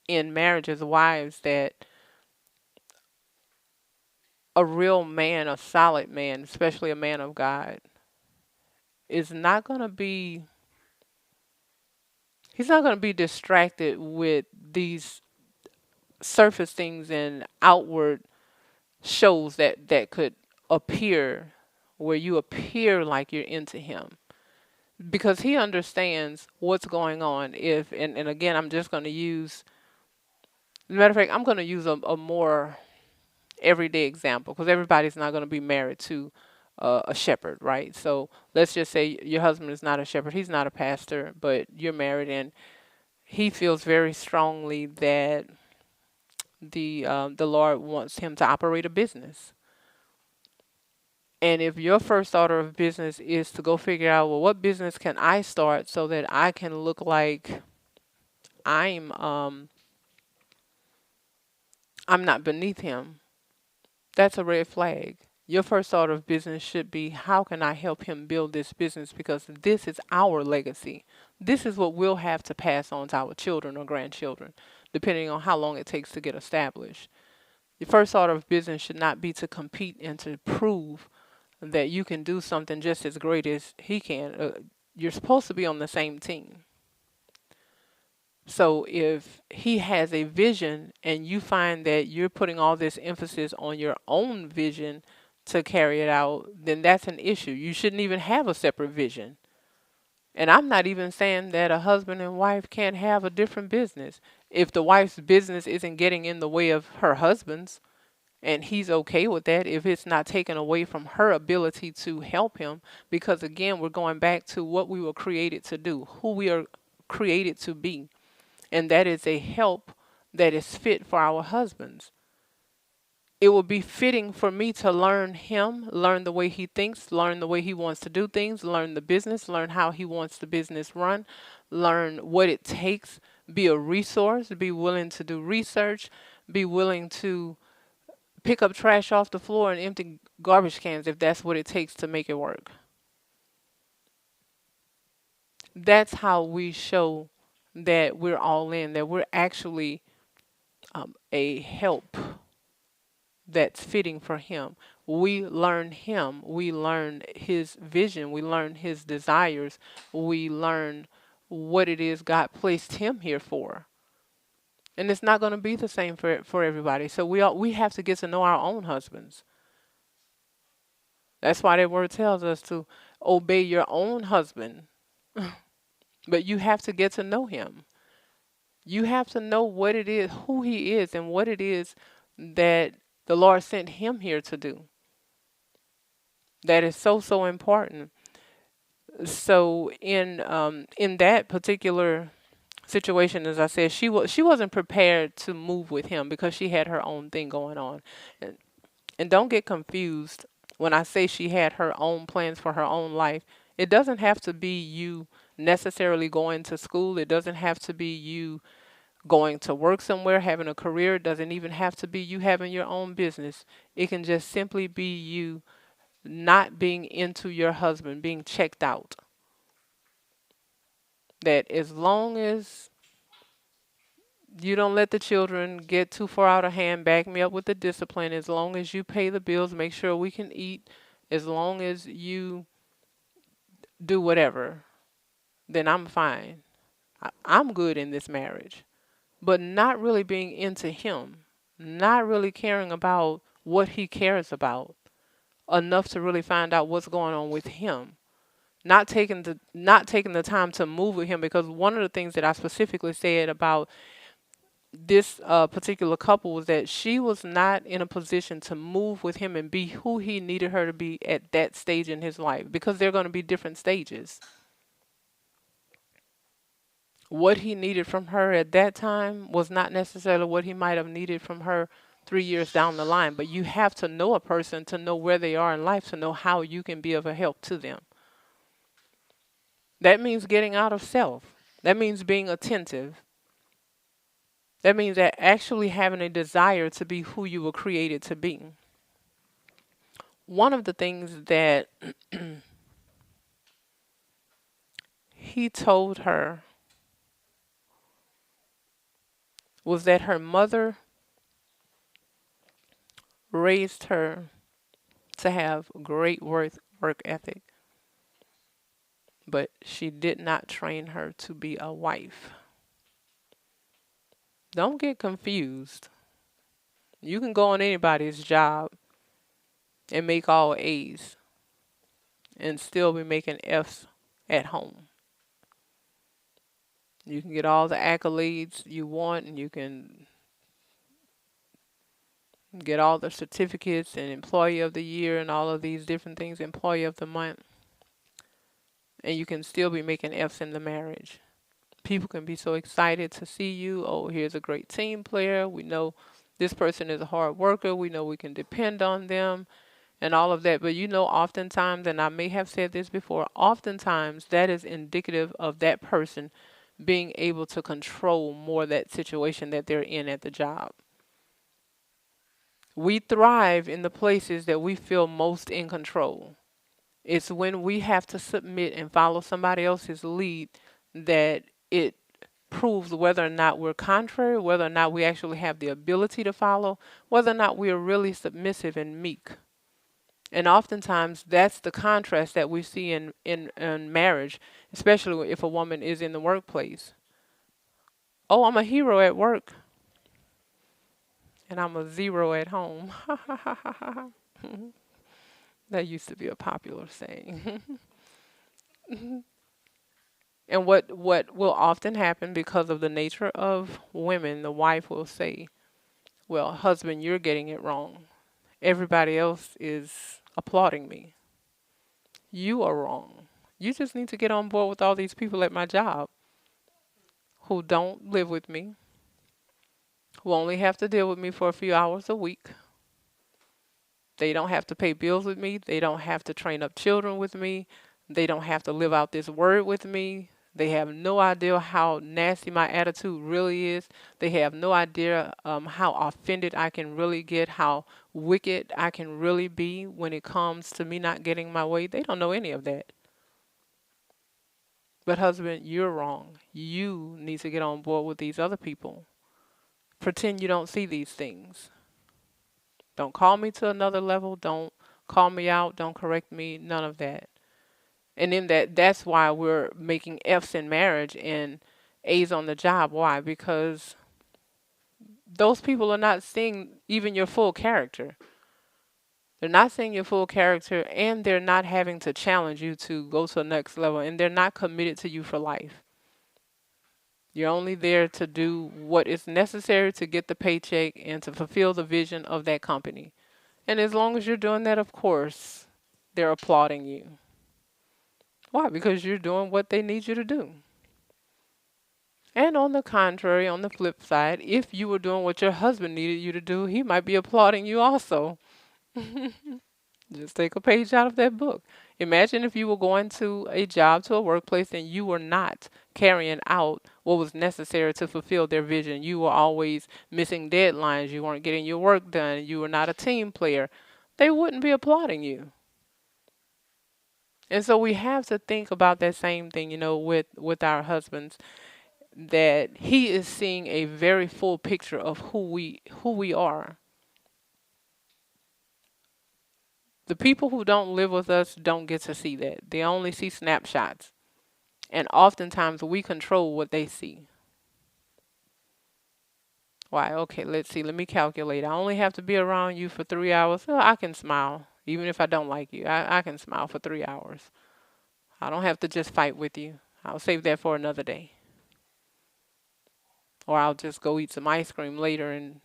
in marriage as wives, that a real man, a solid man, especially a man of God, is not going to be, He's not going to be distracted with these surface things and outward shows that could appear, where you appear like you're into him, because he understands what's going on. If and again, I'm just going to use, matter of fact, I'm going to use a more everyday example, because everybody's not going to be married to a shepherd, right? So let's just say your husband is not a shepherd, he's not a pastor, but you're married, and he feels very strongly that the Lord wants him to operate a business. And if your first order of business is to go figure out, well, what business can I start so that I can look like I'm um I'm not beneath him, that's a red flag. Your first order of business should be, how can I help him build this business, because this is our legacy. This is what we'll have to pass on to our children or grandchildren, depending on how long it takes to get established. Your first order of business should not be to compete and to prove that you can do something just as great as he can. You're supposed to be on the same team. So if he has a vision and you find that you're putting all this emphasis on your own vision to carry it out, then that's an issue. You shouldn't even have a separate vision. And I'm not even saying that a husband and wife can't have a different business. If the wife's business isn't getting in the way of her husband's, and he's okay with that, if it's not taken away from her ability to help him, because again, we're going back to what we were created to do, who we are created to be, and that is a help that is fit for our husbands. It will be fitting for me to learn him, learn the way he thinks, learn the way he wants to do things, learn the business, learn how he wants the business run, learn what it takes, be a resource, be willing to do research, be willing to pick up trash off the floor and empty garbage cans if that's what it takes to make it work. That's how we show that we're all in, that we're actually a help that's fitting for him. We learn him, we learn his vision, we learn his desires, we learn what it is God placed him here for. And it's not going to be the same for everybody. So we have to get to know our own husbands. That's why that word tells us to obey your own husband. But you have to get to know him. You have to know what it is, who he is, and what it is that the Lord sent him here to do. That is so, so important. So in that particular situation, as I said, she wasn't prepared to move with him because she had her own thing going on. And don't get confused when I say she had her own plans for her own life. It doesn't have to be you necessarily going to school. It doesn't have to be you going to work somewhere, having a career. It doesn't even have to be you having your own business. It can just simply be you not being into your husband, being checked out. That as long as you don't let the children get too far out of hand, back me up with the discipline. As long as you pay the bills, make sure we can eat. As long as you do whatever, then I'm fine. I'm good in this marriage. But not really being into him, not really caring about what he cares about enough to really find out what's going on with him. Not taking the time to move with him, because one of the things that I specifically said about this particular couple was that she was not in a position to move with him and be who he needed her to be at that stage in his life, because they're going to be different stages. What he needed from her at that time was not necessarily what he might have needed from her 3 years down the line. But you have to know a person to know where they are in life, to know how you can be of a help to them. That means getting out of self. That means being attentive. That means that actually having a desire to be who you were created to be. One of the things that he told her was that her mother raised her to have great work ethic, but she did not train her to be a wife. Don't get confused. You can go on anybody's job and make all A's and still be making F's at home. You can get all the accolades you want, and you can get all the certificates and employee of the year and all of these different things, employee of the month, and you can still be making F's in the marriage. People can be so excited to see you. Oh, here's a great team player. We know this person is a hard worker. We know we can depend on them and all of that. But oftentimes, and I may have said this before, oftentimes that is indicative of that person being able to control more that situation that they're in at the job. We thrive in the places that we feel most in control. It's when we have to submit and follow somebody else's lead that it proves whether or not we're contrary, whether or not we actually have the ability to follow, whether or not we are really submissive and meek. And oftentimes that's the contrast that we see in marriage, especially if a woman is in the workplace. Oh, I'm a hero at work and I'm a zero at home. That used to be a popular saying. And what will often happen because of the nature of women, the wife will say, well, husband, you're getting it wrong. Everybody else is applauding me. You are wrong. You just need to get on board with all these people at my job who don't live with me, who only have to deal with me for a few hours a week. They don't have to pay bills with me. They don't have to train up children with me. They don't have to live out this word with me. They have no idea how nasty my attitude really is. They have no idea how offended I can really get, how wicked I can really be when it comes to me not getting my way. They don't know any of that. But husband, you're wrong. You need to get on board with these other people. Pretend you don't see these things. Don't call me to another level. Don't call me out. Don't correct me. None of that. And in that's why we're making F's in marriage and A's on the job. Why? Because those people are not seeing even your full character. They're not seeing your full character, and they're not having to challenge you to go to the next level, and they're not committed to you for life. You're only there to do what is necessary to get the paycheck and to fulfill the vision of that company. And as long as you're doing that, of course, they're applauding you. Why? Because you're doing what they need you to do. And on the contrary, on the flip side, if you were doing what your husband needed you to do, he might be applauding you also. Just take a page out of that book. Imagine if you were going to a job, to a workplace, and you were not carrying out what was necessary to fulfill their vision. You were always missing deadlines. You weren't getting your work done. You were not a team player. They wouldn't be applauding you. And so we have to think about that same thing, with our husbands, that he is seeing a very full picture of who we are. The people who don't live with us don't get to see that. They only see snapshots. And oftentimes we control what they see. Why? Okay, let's see. Let me calculate. I only have to be around you for 3 hours. Well, I can smile. Even if I don't like you, I can smile for 3 hours. I don't have to just fight with you. I'll save that for another day. Or I'll just go eat some ice cream later and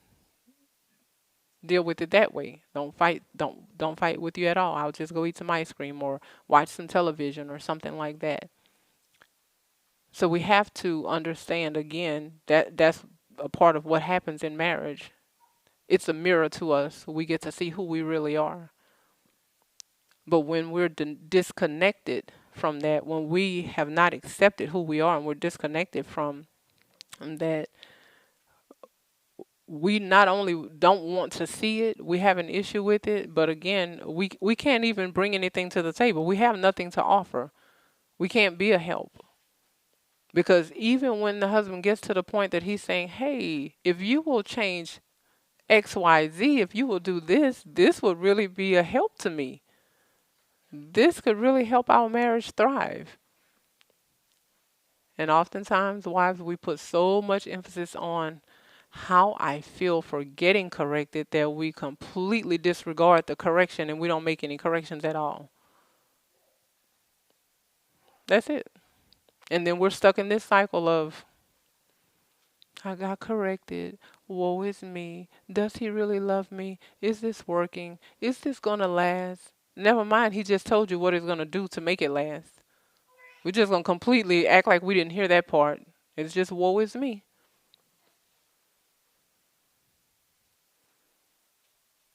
deal with it that way. Don't fight with you at all. I'll just go eat some ice cream or watch some television or something like that. So we have to understand again that that's a part of what happens in marriage. It's a mirror to us. We get to see who we really are. But when we're disconnected from that, when we have not accepted who we are and we're disconnected from that, we not only don't want to see it, we have an issue with it, but again, we can't even bring anything to the table. We have nothing to offer. We can't be a help. Because even when the husband gets to the point that he's saying, hey, if you will change X, Y, Z, if you will do this, this would really be a help to me. This could really help our marriage thrive. And oftentimes, wives, we put so much emphasis on how I feel for getting corrected that we completely disregard the correction and we don't make any corrections at all. That's it. And then we're stuck in this cycle of, I got corrected. Woe is me. Does he really love me? Is this working? Is this going to last? Never mind, he just told you what he's going to do to make it last. We're just going to completely act like we didn't hear that part. It's just woe is me.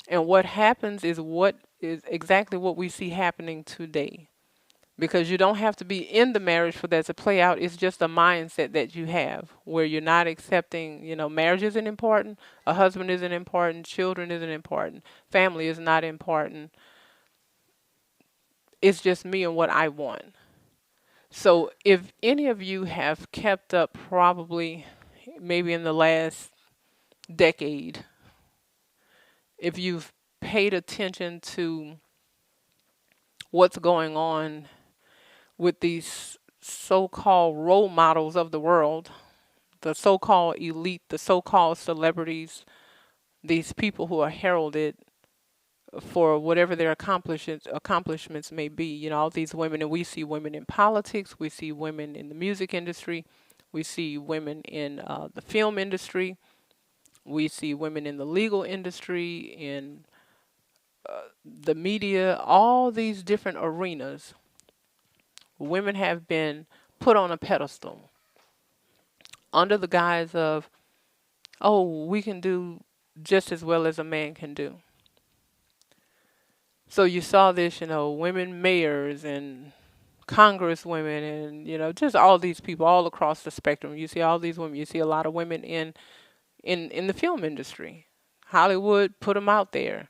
And what happens is what is exactly what we see happening today. Because you don't have to be in the marriage for that to play out. It's just a mindset that you have where you're not accepting, marriage isn't important, a husband isn't important, children isn't important, family is not important. It's just me and what I want. So if any of you have kept up, probably maybe in the last decade, if you've paid attention to what's going on with these so-called role models of the world, the so-called elite, the so-called celebrities, these people who are heralded for whatever their accomplishments may be. All these women, and we see women in politics, we see women in the music industry, we see women in the film industry, we see women in the legal industry, in the media, all these different arenas. Women have been put on a pedestal under the guise of, oh, we can do just as well as a man can do. So you saw this, women mayors and congresswomen and, just all these people all across the spectrum. You see all these women. You see a lot of women in the film industry. Hollywood put them out there.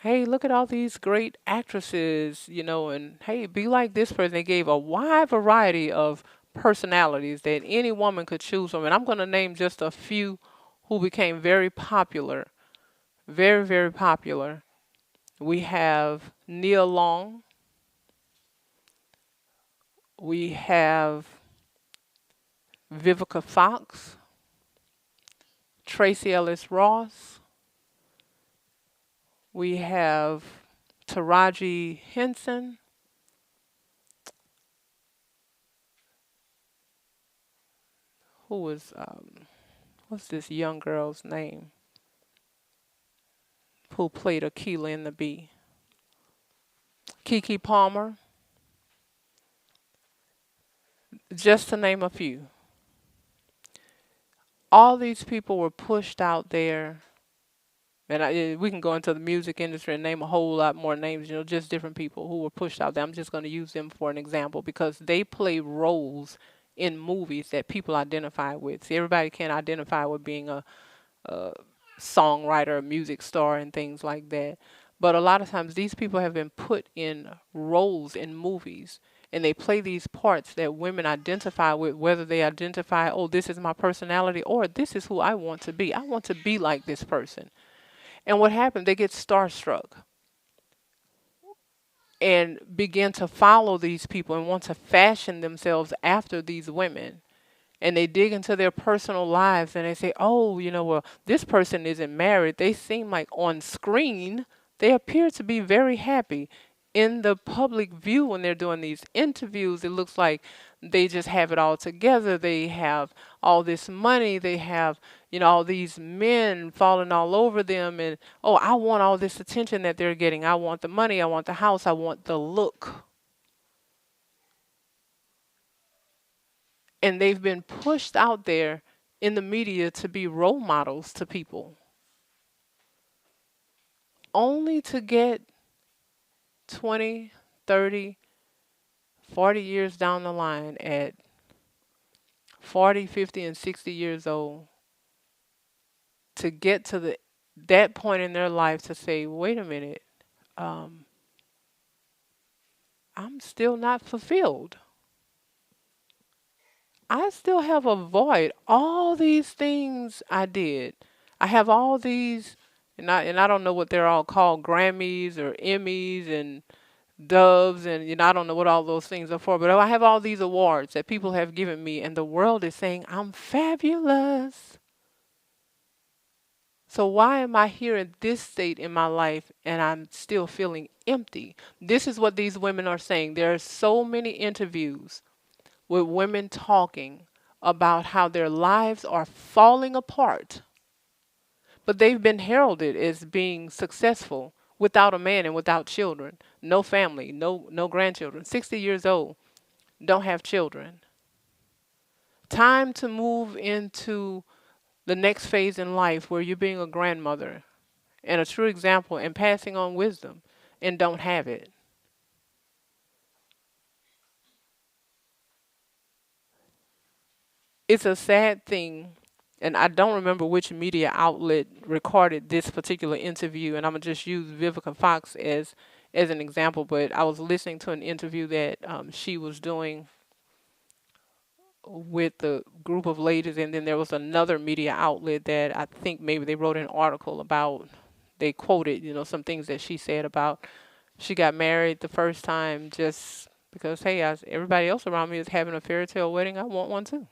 Hey, look at all these great actresses, and hey, be like this person. They gave a wide variety of personalities that any woman could choose from. And I'm going to name just a few who became very popular, very, very popular. We have Nia Long. We have Vivica Fox, Tracy Ellis Ross. We have Taraji Henson. Who was, what's this young girl's name? Who played Akilah in the Bee? Keke Palmer. Just to name a few. All these people were pushed out there. And we can go into the music industry and name a whole lot more names, just different people who were pushed out there. I'm just going to use them for an example because they play roles in movies that people identify with. See, everybody can identify with being a songwriter, a music star, and things like that. But a lot of times these people have been put in roles in movies and they play these parts that women identify with, whether they identify, oh, this is my personality or this is who I want to be. I want to be like this person. And what happened? They get starstruck and begin to follow these people and want to fashion themselves after these women. And they dig into their personal lives and they say, oh, well, this person isn't married. They seem like on screen, they appear to be very happy. In the public view, when they're doing these interviews, it looks like they just have it all together. They have all this money. They have, all these men falling all over them. And, oh, I want all this attention that they're getting. I want the money. I want the house. I want the look. And they've been pushed out there in the media to be role models to people, only to get 20, 30, 40 years down the line at 40, 50, and 60 years old to get to that point in their life to say, wait a minute, I'm still not fulfilled. I still have a void. All these things I did. I have all these, and I don't know what they're all called, Grammys or Emmys and doves, and I don't know what all those things are for, but I have all these awards that people have given me, and the world is saying I'm fabulous. So why am I here at this state in my life and I'm still feeling empty? This is what these women are saying. There are so many interviews with women talking about how their lives are falling apart, but they've been heralded as being successful without a man and without children, no family, no grandchildren, 60 years old, don't have children. Time to move into the next phase in life where you're being a grandmother and a true example and passing on wisdom and don't have it. It's a sad thing, and I don't remember which media outlet recorded this particular interview, and I'm gonna just use Vivica Fox as an example. But I was listening to an interview that she was doing with a group of ladies, and then there was another media outlet that I think maybe they wrote an article about. They quoted, some things that she said about she got married the first time just because, hey, everybody else around me is having a fairy tale wedding. I want one too.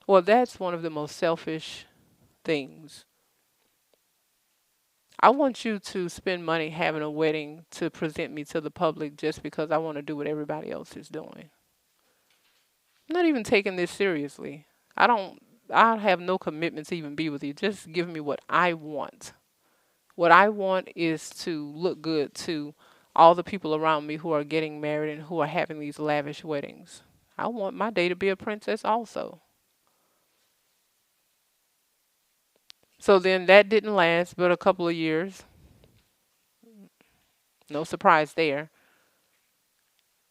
Well, that's one of the most selfish things. I want you to spend money having a wedding to present me to the public just because I want to do what everybody else is doing. I'm not even taking this seriously. I don't I have no commitment to even be with you. Just give me what I want. What I want is to look good to all the people around me who are getting married and who are having these lavish weddings. I want my day to be a princess also. So then that didn't last but a couple of years. No surprise there.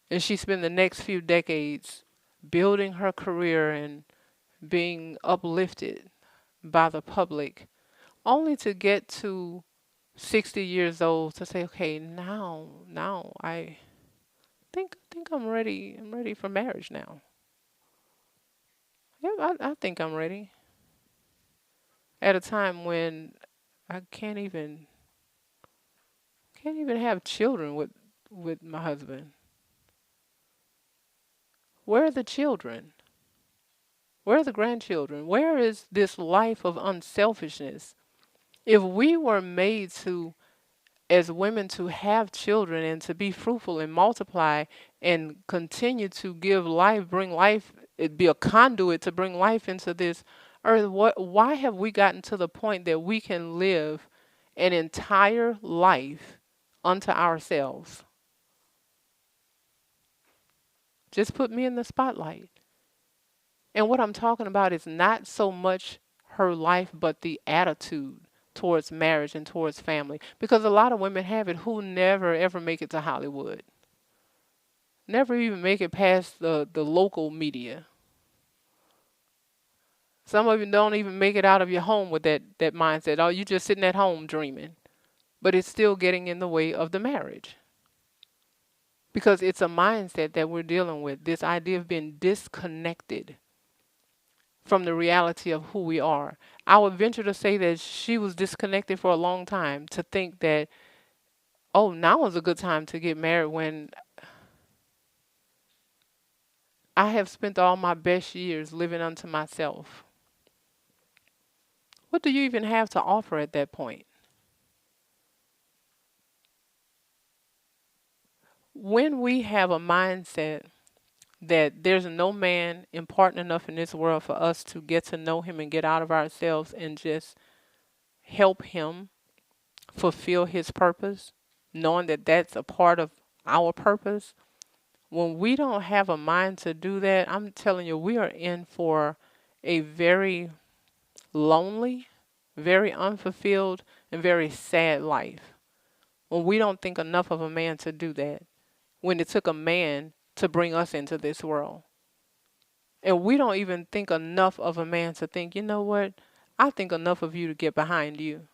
And she spent the next few decades building her career and being uplifted by the public, only to get to 60 years old to say, okay, now I think I'm ready. I'm ready for marriage now. Yeah, I think I'm ready. At a time when I can't even have children with my husband. Where are the children? Where are the grandchildren? Where is this life of unselfishness? If we were made to, as women, to have children and to be fruitful and multiply and continue to give life, bring life, it be a conduit to bring life into this earth, why have we gotten to the point that we can live an entire life unto ourselves? Just put me in the spotlight. And what I'm talking about is not so much her life, but the attitude towards marriage and towards family. Because a lot of women have it who never ever make it to Hollywood, never even make it past the local media. Some of you don't even make it out of your home with that mindset. Oh, you just sitting at home dreaming. But it's still getting in the way of the marriage. Because it's a mindset that we're dealing with. This idea of being disconnected from the reality of who we are. I would venture to say that she was disconnected for a long time to think that, oh, now is a good time to get married when I have spent all my best years living unto myself. What do you even have to offer at that point? When we have a mindset that there's no man important enough in this world for us to get to know him and get out of ourselves and just help him fulfill his purpose, knowing that that's a part of our purpose. When we don't have a mind to do that, I'm telling you, we are in for a very lonely, very unfulfilled, and very sad life. When we don't think enough of a man to do that, when it took a man to bring us into this world. And we don't even think enough of a man to think, you know what? I think enough of you to get behind you.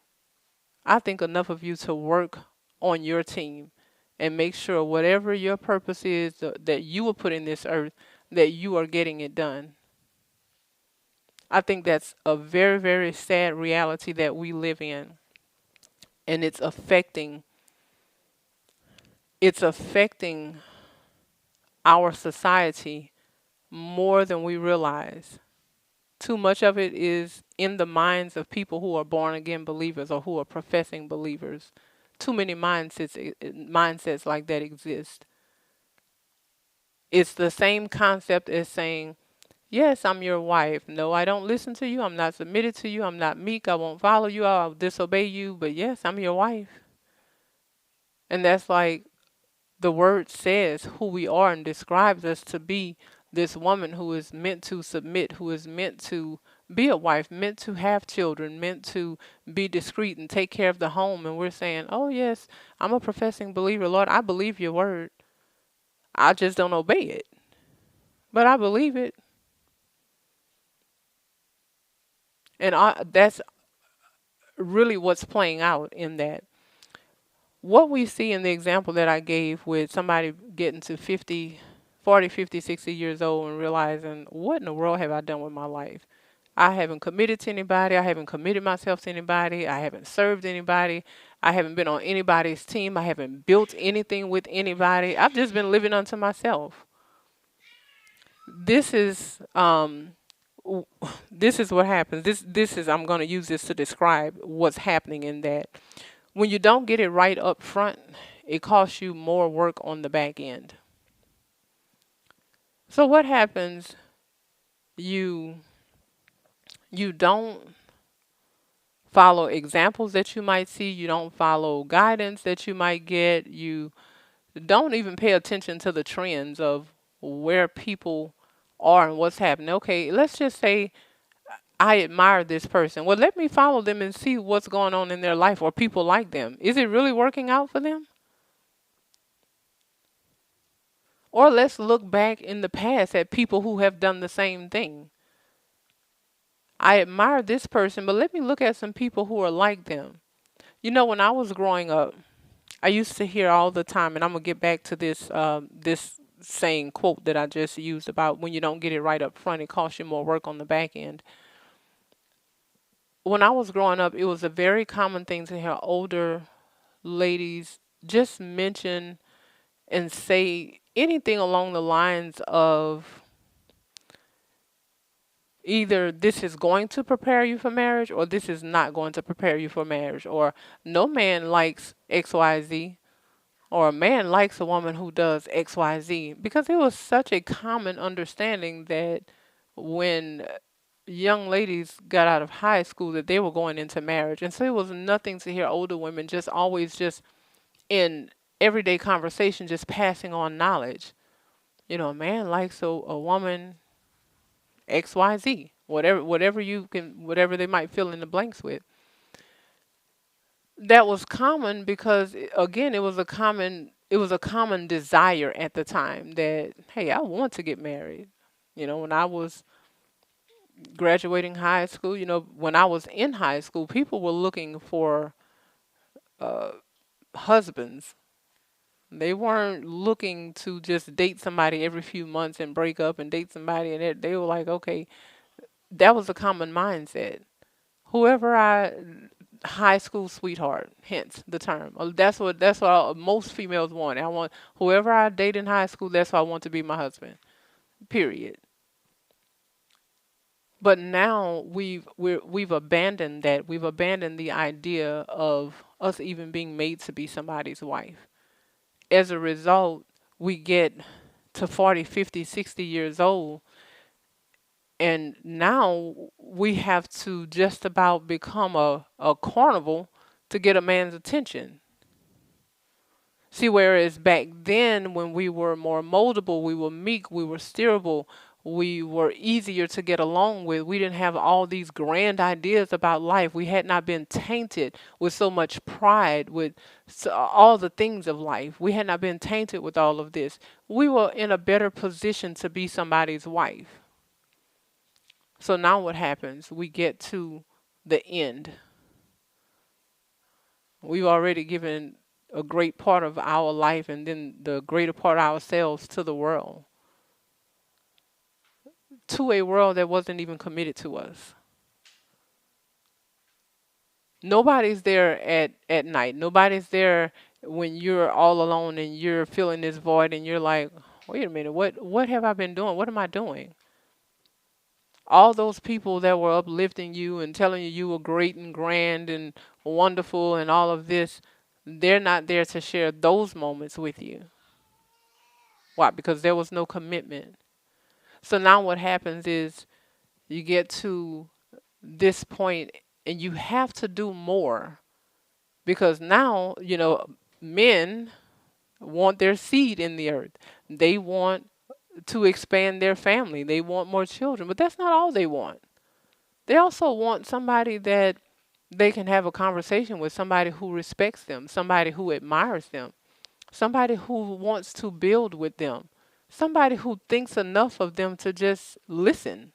I think enough of you to work on your team and make sure whatever your purpose is that you will put in this earth, that you are getting it done. I think that's a very, very sad reality that we live in. And it's affecting it's affecting our society more than we realize. Too much of it is in the minds of people who are born again believers or who are professing believers. Too many mindsets like that exist. It's the same concept as saying, yes, I'm your wife. No, I don't listen to you. I'm not submitted to you. I'm not meek. I won't follow you. I'll disobey you. But yes, I'm your wife. And that's like the word says who we are and describes us to be this woman who is meant to submit, who is meant to be a wife, meant to have children, meant to be discreet and take care of the home. And we're saying, oh, yes, I'm a professing believer. Lord, I believe your word. I just don't obey it. But I believe it. And that's really what's playing out in that. What we see in the example that I gave with somebody getting to 50, 40, 50, 60 years old and realizing, what in the world have I done with my life? I haven't committed to anybody. I haven't committed myself to anybody. I haven't served anybody. I haven't been on anybody's team. I haven't built anything with anybody. I've just been living unto myself. This is w- this is what happens. This is I'm going to use this to describe what's happening in that. When you don't get it right up front, it costs you more work on the back end. So what happens? You you don't follow examples that you might see, you don't follow guidance that you might get, you don't even pay attention to the trends of where people are and what's happening. Okay, let's just say I admire this person. Well, let me follow them and see what's going on in their life or people like them. Is it really working out for them? Or let's look back in the past at people who have done the same thing. I admire this person, but let me look at some people who are like them. You know, when I was growing up, I used to hear all the time, and I'm gonna get back to this saying quote that I just used about when you don't get it right up front, it costs you more work on the back end. When I was growing up, it was a very common thing to hear older ladies just mention and say anything along the lines of either this is going to prepare you for marriage or this is not going to prepare you for marriage, or no man likes XYZ, or a man likes a woman who does XYZ, because it was such a common understanding that when young ladies got out of high school that they were going into marriage. And so it was nothing to hear older women just always just in everyday conversation just passing on knowledge. You know, a man likes a woman XYZ, whatever you can, whatever they might fill in the blanks with. That was common because again, it was a common desire at the time that, hey, I want to get married. You know, when I was graduating high school, you know, when I was in high school, people were looking for uh, husbands. They weren't looking to just date somebody every few months and break up and date somebody, and they were like, okay, that was a common mindset. Whoever I high school sweetheart, hence the term. That's what most females want. I want whoever I date in high school. That's who I want to be my husband. Period. But now we've abandoned that. We've abandoned the idea of us even being made to be somebody's wife. As a result, we get to 40, 50, 60 years old, and now we have to just about become a carnival to get a man's attention. See, whereas back then, when we were more moldable, we were meek, we were steerable, we were easier to get along with. We didn't have all these grand ideas about life. We had not been tainted with so much pride, with all the things of life. We had not been tainted with all of this. We were in a better position to be somebody's wife. So now what happens? We get to the end. We've already given a great part of our life and then the greater part of ourselves to the world, to a world that wasn't even committed to us. Nobody's there at night. Nobody's there when you're all alone and you're feeling this void and you're like, wait a minute, what have I been doing? What am I doing? All those people that were uplifting you and telling you you were great and grand and wonderful and all of this, they're not there to share those moments with you. Why? Because there was no commitment. So now what happens is you get to this point and you have to do more because now, men want their seed in the earth. They want to expand their family. They want more children, but that's not all they want. They also want somebody that they can have a conversation with, somebody who respects them, somebody who admires them, somebody who wants to build with them, somebody who thinks enough of them to just listen.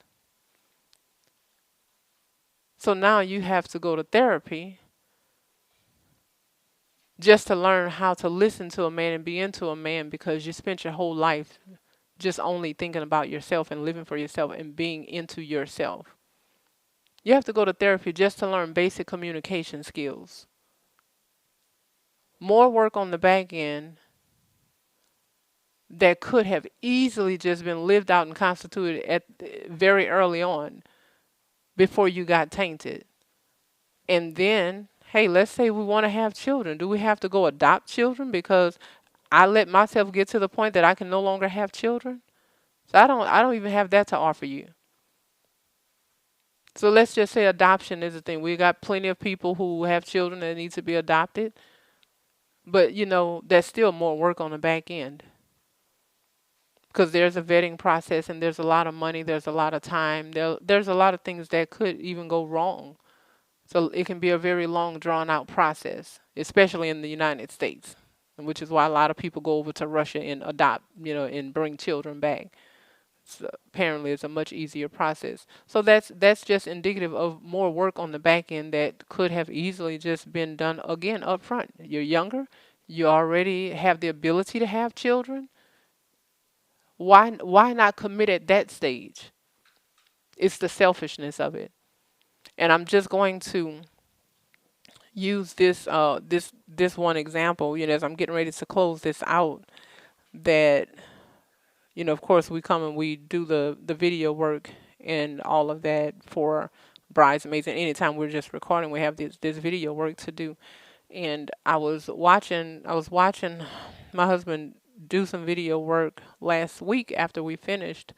So now you have to go to therapy just to learn how to listen to a man and be into a man because you spent your whole life just only thinking about yourself and living for yourself and being into yourself. You have to go to therapy just to learn basic communication skills. More work on the back end that could have easily just been lived out and constituted at very early on before you got tainted. And then, hey, let's say we want to have children. Do we have to go adopt children because I let myself get to the point that I can no longer have children? So I don't even have that to offer you. So let's just say adoption is a thing. We got plenty of people who have children that need to be adopted. But, that's still more work on the back end. Because there's a vetting process and there's a lot of money, there's a lot of time, there's a lot of things that could even go wrong. So it can be a very long, drawn out process, especially in the United States, which is why a lot of people go over to Russia and adopt, and bring children back. So apparently, it's a much easier process. So that's just indicative of more work on the back end that could have easily just been done again up front. You're younger, you already have the ability to have children. Why not commit at that stage? It's the selfishness of it. And I'm just going to use this one example, as I'm getting ready to close this out, that of course we come and we do the video work and all of that for bridesmaids, and anytime we're just recording we have this video work to do. And I was watching my husband do some video work last week after we finished,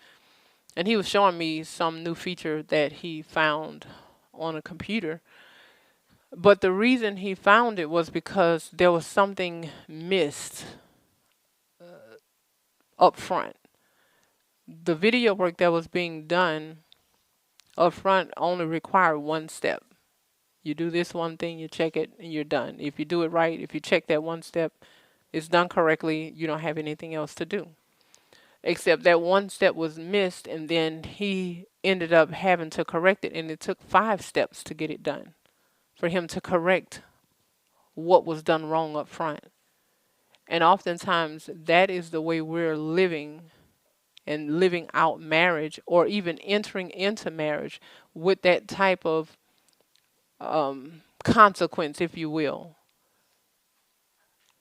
and he was showing me some new feature that he found on a computer. But the reason he found it was because there was something missed up front. The video work that was being done up front only required one step. You do this one thing, you check it, and you're done. If you do it right, if you check that one step, it's done correctly, you don't have anything else to do. Except that one step was missed, and then he ended up having to correct it, and it took 5 steps to get it done for him to correct what was done wrong up front. And oftentimes, that is the way we're living and living out marriage, or even entering into marriage with that type of consequence, if you will.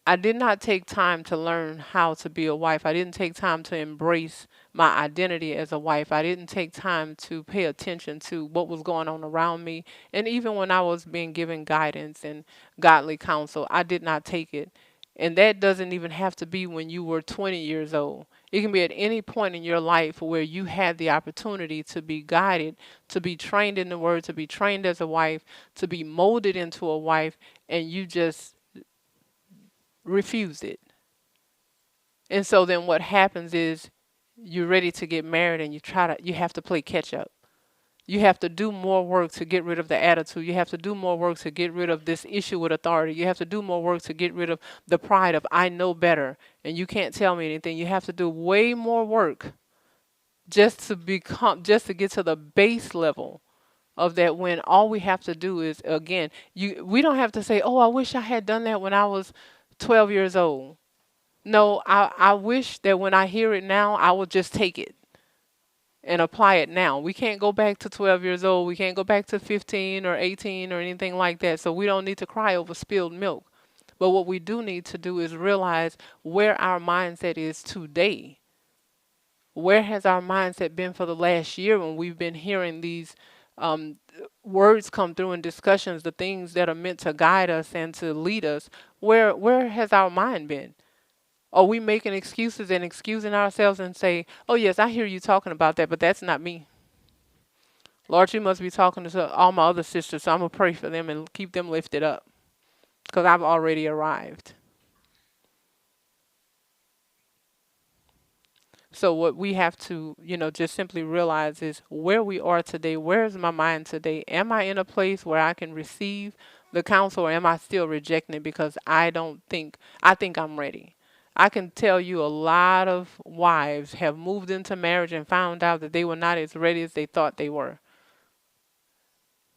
I did not take time to learn how to be a wife. I didn't take time to embrace my identity as a wife. I didn't take time to pay attention to what was going on around me. And even when I was being given guidance and godly counsel, I did not take it. And that doesn't even have to be when you were 20 years old. It can be at any point in your life where you had the opportunity to be guided, to be trained in the word, to be trained as a wife, to be molded into a wife, and you just refused it. And so then what happens is you're ready to get married and you have to play catch up. You have to do more work to get rid of the attitude. You have to do more work to get rid of this issue with authority. You have to do more work to get rid of the pride of I know better and you can't tell me anything. You have to do way more work just to get to the base level of that, when all we have to do is, again, we don't have to say, "Oh, I wish I had done that when I was 12 years old." No, I wish that when I hear it now, I will just take it and apply it now. We can't go back to 12 years old. We can't go back to 15 or 18 or anything like that. So we don't need to cry over spilled milk. But what we do need to do is realize where our mindset is today. Where has our mindset been for the last year when we've been hearing these um, words come through in discussions, the things that are meant to guide us and to lead us? Where has our mind been? Are we making excuses and excusing ourselves and say, "Oh yes, I hear you talking about that, but that's not me. Lord, you must be talking to all my other sisters, so I'm gonna pray for them and keep them lifted up because I've already arrived." So what we have to, just simply realize is where we are today. Where is my mind today? Am I in a place where I can receive the counsel, or am I still rejecting it because I think I'm ready? I can tell you a lot of wives have moved into marriage and found out that they were not as ready as they thought they were.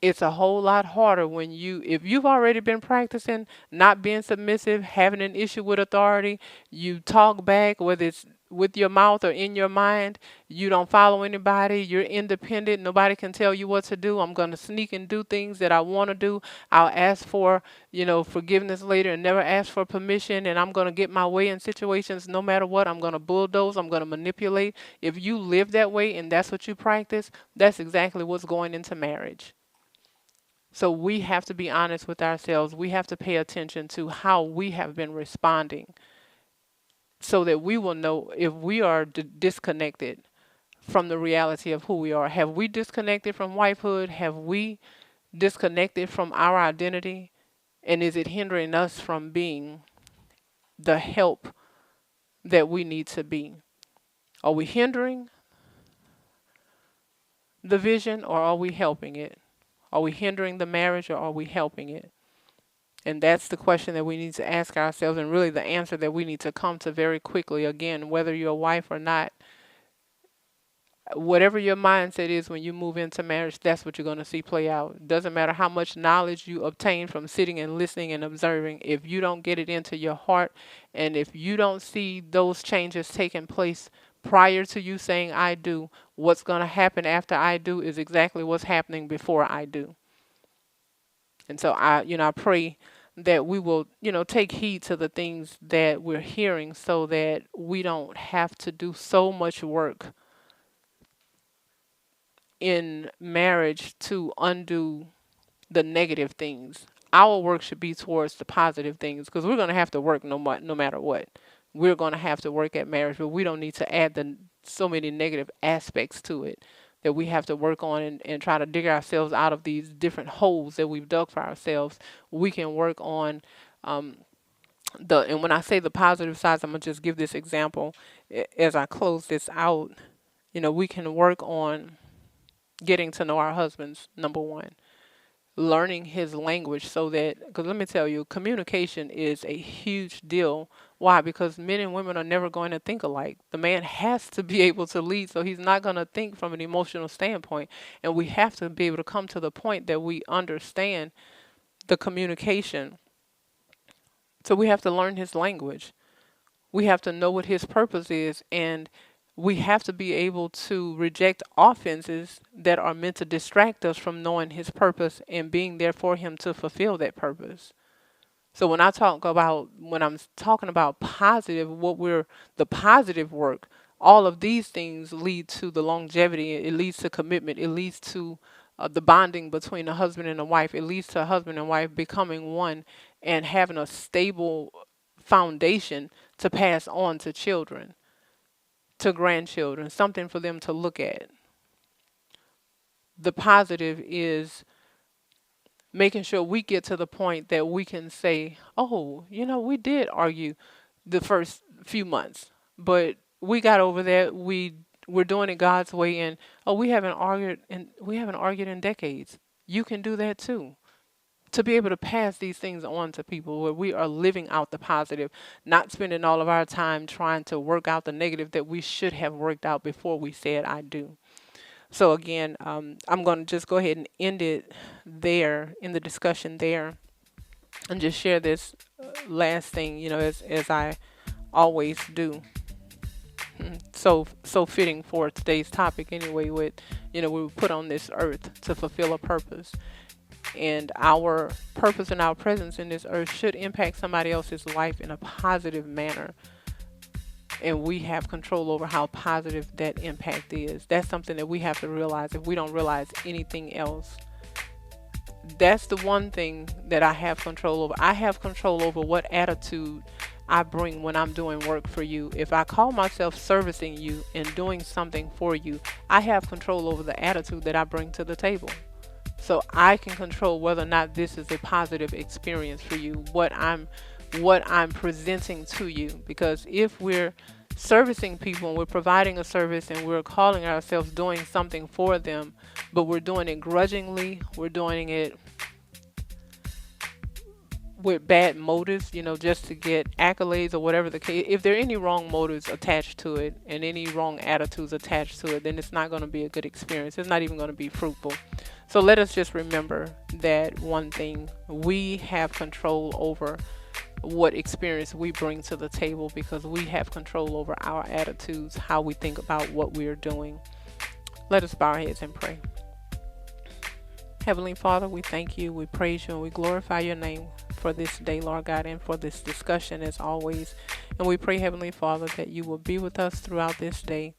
It's a whole lot harder when if you've already been practicing not being submissive, having an issue with authority, you talk back, whether it's with your mouth or in your mind, you don't follow anybody, you're independent, nobody can tell you what to do. I'm going to sneak and do things that I want to do. I'll ask for, forgiveness later and never ask for permission, and I'm going to get my way in situations no matter what. I'm going to bulldoze, I'm going to manipulate. If you live that way and that's what you practice, that's exactly what's going into marriage. So we have to be honest with ourselves. We have to pay attention to how we have been responding so that we will know if we are disconnected from the reality of who we are. Have we disconnected from wifehood? Have we disconnected from our identity? And is it hindering us from being the help that we need to be? Are we hindering the vision, or are we helping it? Are we hindering the marriage, or are we helping it? And that's the question that we need to ask ourselves, and really the answer that we need to come to very quickly. Again, whether you're a wife or not, whatever your mindset is when you move into marriage, that's what you're going to see play out. It doesn't matter how much knowledge you obtain from sitting and listening and observing. If you don't get it into your heart, and if you don't see those changes taking place prior to you saying I do, what's going to happen after I do is exactly what's happening before I do. And so I pray that we will, take heed to the things that we're hearing so that we don't have to do so much work in marriage to undo the negative things. Our work should be towards the positive things because we're going to have to work no matter what. We're going to have to work at marriage, but we don't need to add so many negative aspects to it that we have to work on and try to dig ourselves out of these different holes that we've dug for ourselves. We can work on and when I say the positive sides, I'm going to just give this example as I close this out. We can work on getting to know our husbands, number one, learning his language so that, because let me tell you, communication is a huge deal. Why? Because men and women are never going to think alike. The man has to be able to lead, so he's not going to think from an emotional standpoint. And we have to be able to come to the point that we understand the communication. So we have to learn his language. We have to know what his purpose is, and we have to be able to reject offenses that are meant to distract us from knowing his purpose and being there for him to fulfill that purpose. So when I'm talking about positive, the positive work, all of these things lead to the longevity. It leads to commitment. It leads to the bonding between a husband and a wife. It leads to a husband and wife becoming one and having a stable foundation to pass on to children, to grandchildren, something for them to look at. The positive is making sure we get to the point that we can say, oh, we did argue the first few months, but we got over that. We're doing it God's way, and we haven't argued in decades. You can do that too. To be able to pass these things on to people where we are living out the positive, not spending all of our time trying to work out the negative that we should have worked out before we said I do. So again, I'm going to just go ahead and end it there in the discussion there, and just share this last thing, as I always do. So fitting for today's topic anyway. We were put on this earth to fulfill a purpose. And our purpose and our presence in this earth should impact somebody else's life in a positive manner. And we have control over how positive that impact is. That's something that we have to realize if we don't realize anything else. That's the one thing that I have control over. I have control over what attitude I bring when I'm doing work for you. If I call myself servicing you and doing something for you, I have control over the attitude that I bring to the table. So I can control whether or not this is a positive experience for you, what I'm presenting to you. Because if we're servicing people and we're providing a service and we're calling ourselves doing something for them, but we're doing it grudgingly, we're doing it with bad motives, just to get accolades or whatever the case. If there are any wrong motives attached to it and any wrong attitudes attached to it, then it's not going to be a good experience. It's not even going to be fruitful. So let us just remember that one thing: we have control over what experience we bring to the table, because we have control over our attitudes, how we think about what we are doing. Let us bow our heads and pray. Heavenly Father, we thank you, we praise you, and we glorify your name for this day, Lord God, and for this discussion as always. And we pray, Heavenly Father, that you will be with us throughout this day,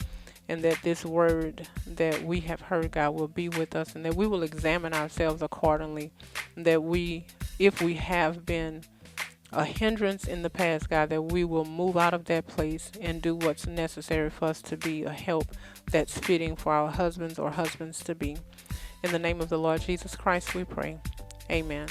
and that this word that we have heard, God, will be with us, and that we will examine ourselves accordingly, and that if we have been a hindrance in the past, God, that we will move out of that place and do what's necessary for us to be a help that's fitting for our husbands or husbands to be. In the name of the Lord Jesus Christ, we pray. Amen.